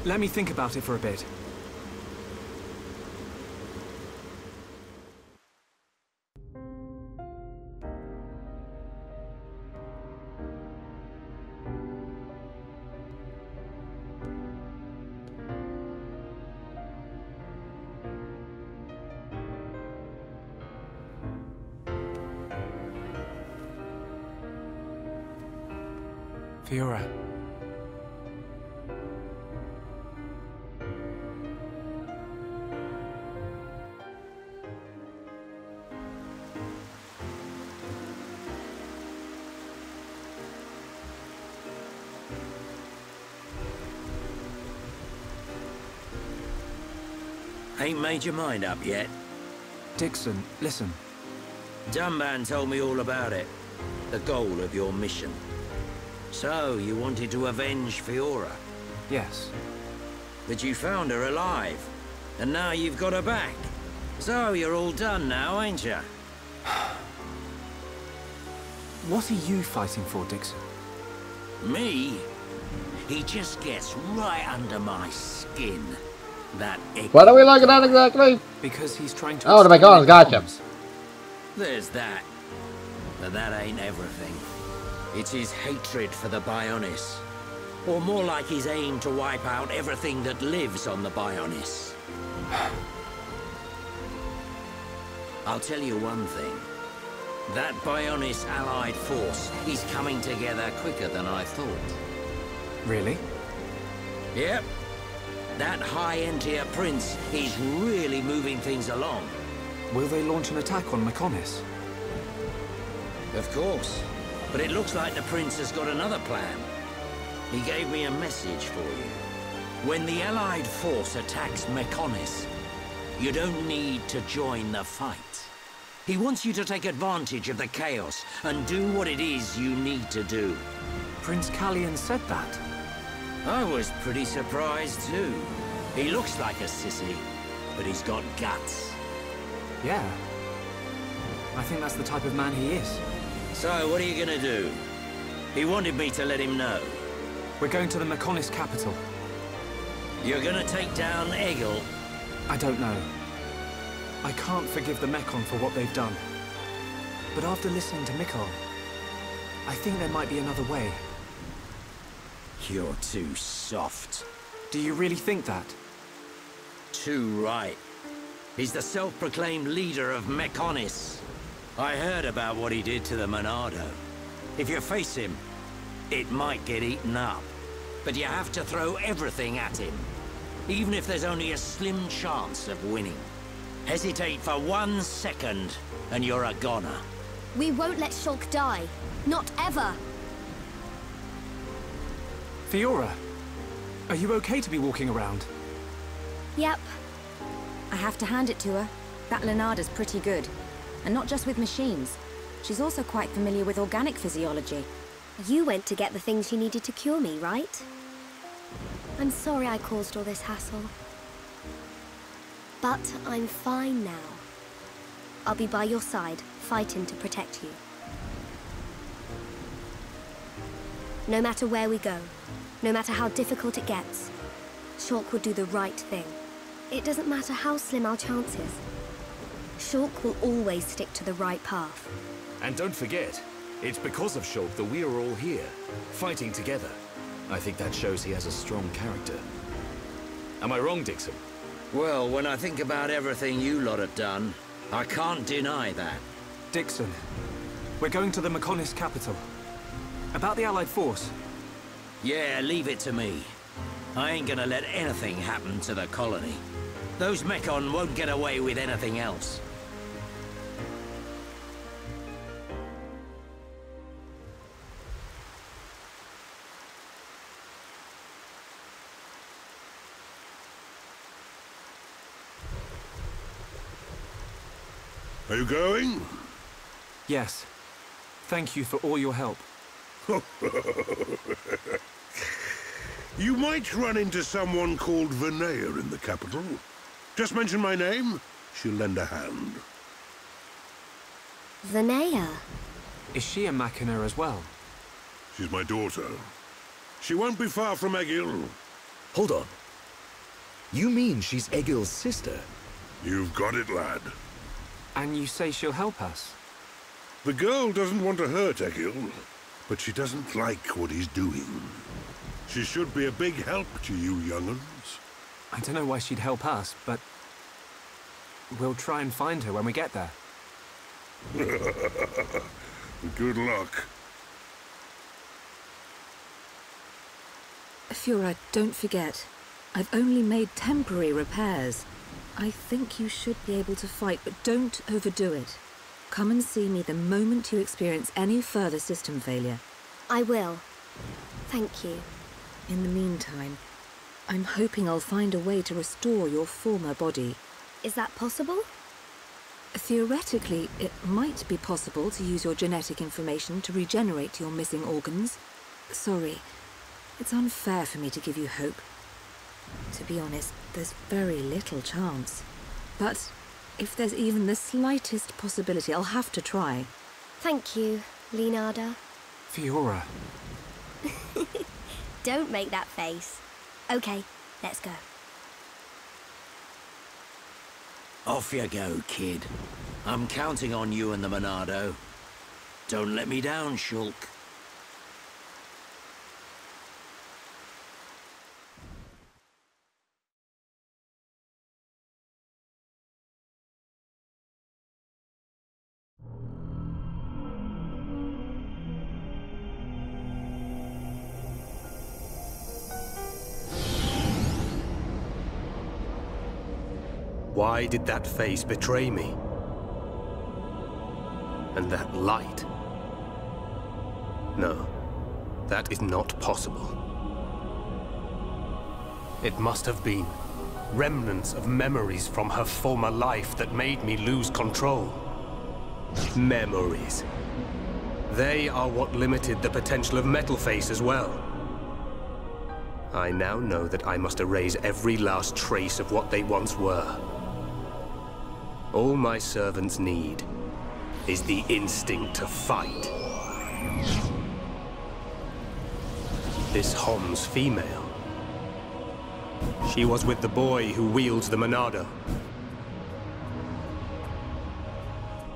Let me think about it for a bit. Fiora. Ain't made your mind up yet? Dixon, listen. Dunban told me all about it. The goal of your mission. So, you wanted to avenge Fiora? Yes. But you found her alive. And now you've got her back. So, you're all done now, ain't ya? What are you fighting for, Dixon? Me? He just gets right under my skin. That What are we looking at exactly? Because he's trying to... Oh, my God, gotcha. There's that. But that ain't everything. It's his hatred for the Bionis. Or more like his aim to wipe out everything that lives on the Bionis. I'll tell you one thing. That Bionis allied force is coming together quicker than I thought. Really? Yep. That High-Entier Prince is really moving things along. Will they launch an attack on Mechonis? Of course. But it looks like the Prince has got another plan. He gave me a message for you. When the Allied force attacks Mechonis, you don't need to join the fight. He wants you to take advantage of the chaos and do what it is you need to do. Prince Callian said that? I was pretty surprised too. He looks like a sissy, but he's got guts. Yeah. I think that's the type of man he is. So, what are you gonna do? He wanted me to let him know. We're going to the Mechonis capital. You're gonna take down Egil? I don't know. I can't forgive the Mechon for what they've done. But after listening to Mikon, I think there might be another way. You're too soft. Do you really think that? Too right. He's the self-proclaimed leader of Mechonis. I heard about what he did to the Monado. If you face him, it might get eaten up. But you have to throw everything at him, even if there's only a slim chance of winning. Hesitate for 1 second, and you're a goner. We won't let Shulk die. Not ever. Fiora, are you okay to be walking around? Yep. I have to hand it to her. That Lunada's pretty good. And not just with machines. She's also quite familiar with organic physiology. You went to get the things you needed to cure me, right? I'm sorry I caused all this hassle. But I'm fine now. I'll be by your side, fighting to protect you. No matter where we go, no matter how difficult it gets, Shulk will do the right thing. It doesn't matter how slim our chances. Shulk will always stick to the right path. And don't forget, it's because of Shulk that we are all here, fighting together. I think that shows he has a strong character. Am I wrong, Dixon? Well, when I think about everything you lot have done, I can't deny that. Dixon, we're going to the Mechonis capital. About the Allied force. Yeah, leave it to me. I ain't gonna let anything happen to the colony. Those Mechon won't get away with anything else. Are you going? Yes. Thank you for all your help. You might run into someone called Vinaya in the capital. Just mention my name, she'll lend a hand. Vinaya? Is she a Machina as well? She's my daughter. She won't be far from Egil. Hold on. You mean she's Egil's sister? You've got it, lad. And you say she'll help us? The girl doesn't want to hurt Egil, but she doesn't like what he's doing. She should be a big help to you young'uns. I don't know why she'd help us, but we'll try and find her when we get there. Good luck. Fiora, don't forget, I've only made temporary repairs. I think you should be able to fight, but don't overdo it. Come and see me the moment you experience any further system failure. I will. Thank you. In the meantime, I'm hoping I'll find a way to restore your former body. Is that possible? Theoretically, it might be possible to use your genetic information to regenerate your missing organs. Sorry, it's unfair for me to give you hope. To be honest, there's very little chance. But if there's even the slightest possibility, I'll have to try. Thank you, Leonardo. Fiora. Don't make that face. Okay, let's go. Off you go, kid. I'm counting on you and the Monado. Don't let me down, Shulk. Why did that face betray me? And that light? No, that is not possible. It must have been remnants of memories from her former life that made me lose control. Memories. They are what limited the potential of Metalface as well. I now know that I must erase every last trace of what they once were. All my servants need is the instinct to fight. This Hom's female. She was with the boy who wields the Monado.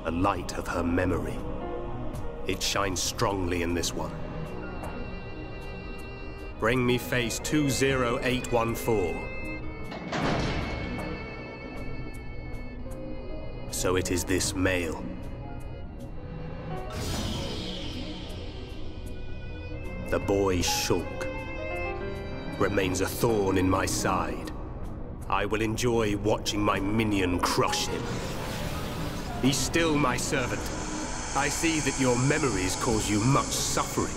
The light of her memory. It shines strongly in this one. Bring me face 20814. So it is this male. The boy Shulk remains a thorn in my side. I will enjoy watching my minion crush him. He's still my servant. I see that your memories cause you much suffering.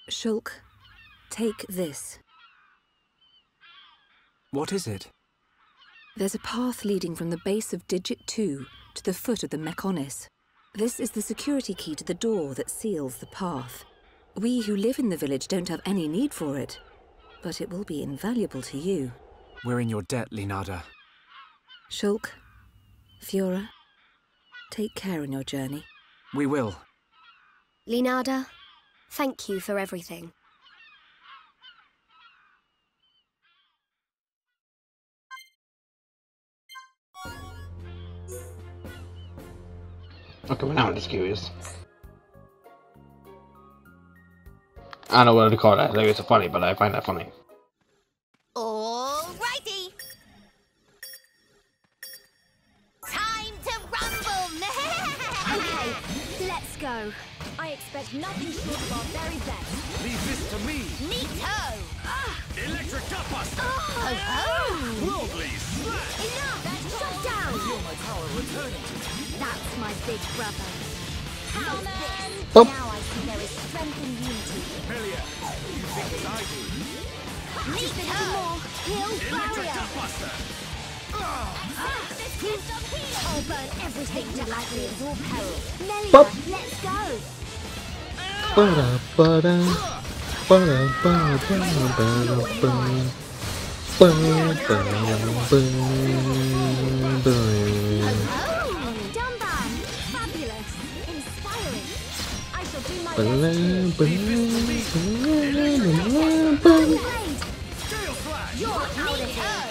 Shulk, take this. What is it? There's a path leading from the base of Digit 2 to the foot of the Mechonis. This is the security key to the door that seals the path. We who live in the village don't have any need for it, but it will be invaluable to you. We're in your debt, Linada. Shulk, Fiora, take care on your journey. We will. Linada, thank you for everything. Okay, well now I'm just curious. I don't know what to call that. I think it's funny, but I find that funny. Alrighty. Time to rumble. Okay, let's go. I expect nothing short of our very best. Leave this to me. Neato. Electric Gutbuster. Oh. Worldly Slash. Enough! Shut down! I feel my power returning to me. That's my big brother. How's this? Oh. Now I see there is strength in unity. Melia, you think as I do. Just a little more. Heal Electric barrier. Gutbuster. I'll burn everything to lightly absorb peril. Melia, Pop. let's go! Ba-da-ba-da. Ba-da-ba-da-ba-da-ba. Ba-da-ba-da-ba-da. Dumban! Fabulous! Inspiring! I shall do my best. You're out of here!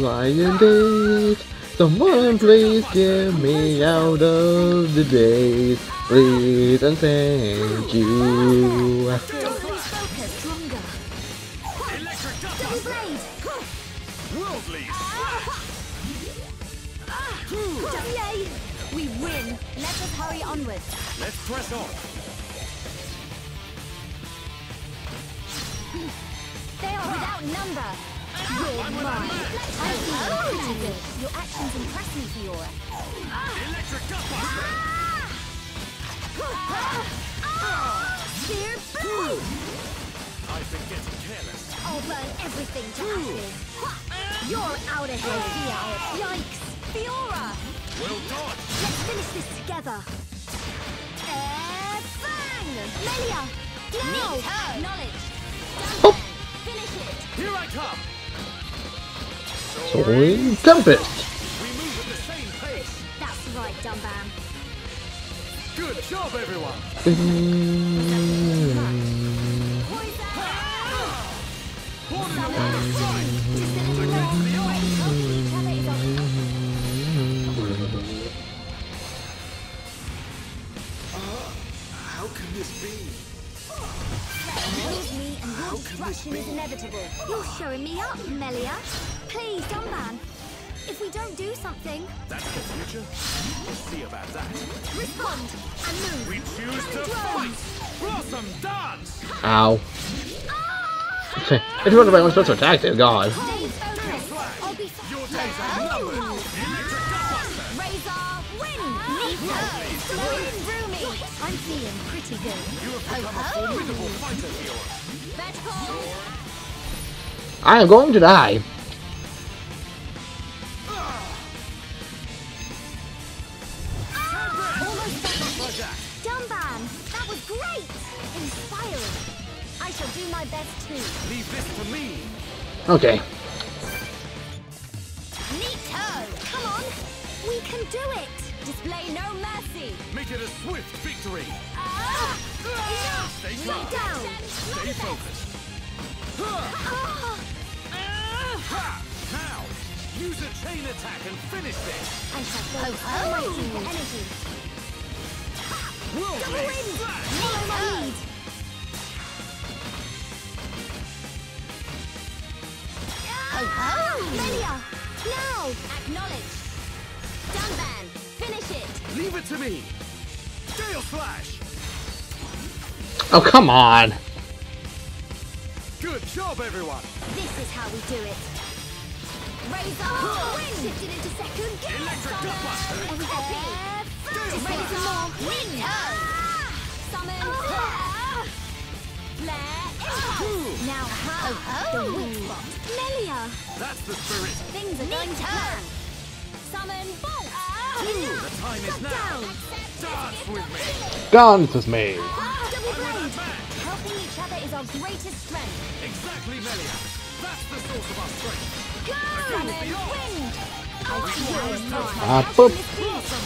Lion days, someone please get me out of the days, please and thank you. Focus stronger. Double blade! Worldly Yay! We win! Let us hurry onwards. Let's press on. They are without number. You're mine. I feel pretty good. Your actions impress me, Fiora. Electric Gutbuster. Spear blade! I've been getting careless. I'll burn everything to ashes. You're out of here. Yikes! Fiora! Well done. Let's finish this together. Bang! Melia! Now! Knowledge! Finish it! Here I come. Soaring Tempest! We move at the same pace. That's right, Dumban. Good job, everyone. How can this be? Leave me and your destruction is inevitable. You're showing me up, Melia. Please, Dumban. If we don't do something... That's the future? We'll see about that. Respond and move. We choose to fight! Blossom, dance! Ow. It's one of my own supposed to attack there, God. Stay focused. I'll be fine. Your days are numbered! Electric Gutbuster! Razor, win! Nico! Going through me! I'm feeling pretty good. You have become a formidable fighter, Fiora. Vertical! I am going to die. Dumban! That was great! Inspiring. I shall do my best too. Leave this to me. Okay. Neato! Come on! We can do it! Display no mercy! Make it a swift victory. Stay calm. Lay down! Stay focused. Now, use a chain attack and finish this. I shall focus all my super energy. Double wind! Follow my lead! Melia! Now! Acknowledge! Dunban! Finish it! Leave it to me. Gale Slash. Oh, come on. Good job, everyone. This is how we do it. Razor! Wind! Shifted into second. Electric Gutbuster. Razor more. Wind! Summon. Flare. Impulse. Now how? The weak spot. Melia! That's the spirit. Things are going to plan. Summon Bolt! The time is now. Dance with me. Dance with me. Double blade! Helping each other is our greatest strength. Exactly, Melia. That's the source of our strength. Go! Summon wind! Boop.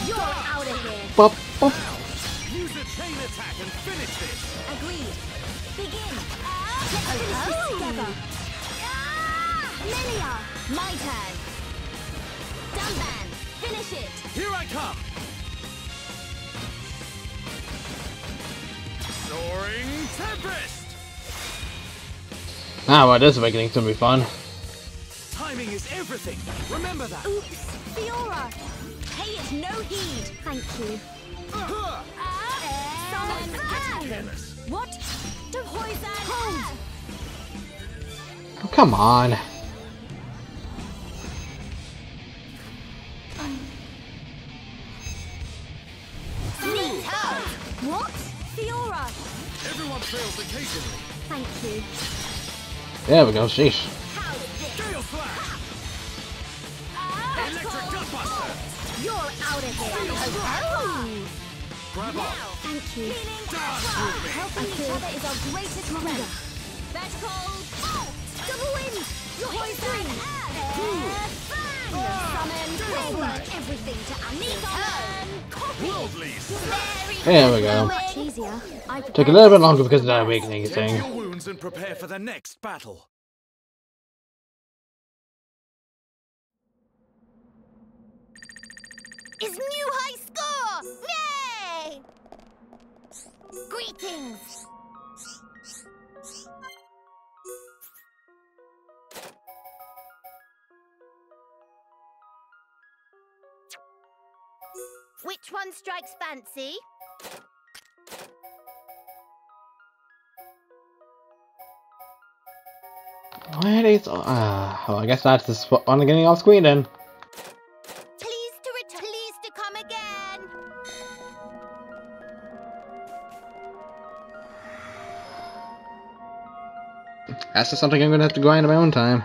You're out of here. Boop, boop. Use a chain attack and finish this. Agreed. Begin. Let's finish this together. Melia! My turn. Dunban! Finish it! Here I come. Soaring Tempest. Ah, well, this awakening's gonna be fun. Timing is everything. Remember that. Oops! Fiora! Pay it no heed! Thank you. Summon Careless. What? The poison! Hold! Oh, come on. What? Fiora! Everyone fails occasionally. Thank you. There we go, sheesh. Gale Slash. Electric Gutbuster. You're out of here. Grab off. Thank you. Helping each other is our greatest strength. Vertical bolt. Double wind. Poison. Summon. Bring everything to Anita. Worldly. There we go. Much easier. Took a little bit longer because of that awakening Tend thing. your wounds and prepare for the next battle. Is new high score! Yay! Greetings! Which one strikes fancy? What is... well, I guess that's the spot on getting off screen then. Please to return. Please to come again. That's just something I'm gonna have to grind on my own time.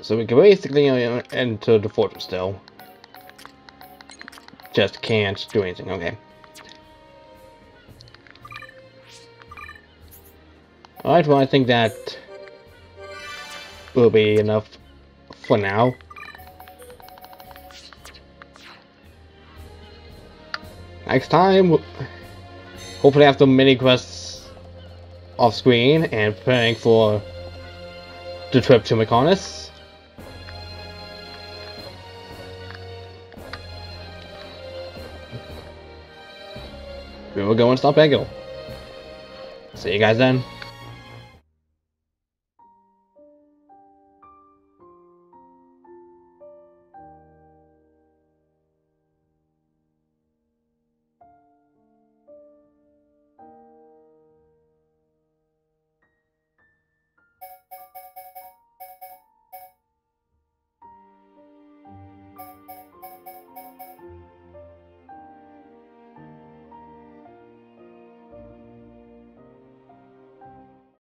So we can basically enter the fortress still. Just can't do anything, okay. Alright, well I think that will be enough for now. Next time, hopefully after mini quests off screen and preparing for the trip to Mechonis. We will go and stop Egil. See you guys then.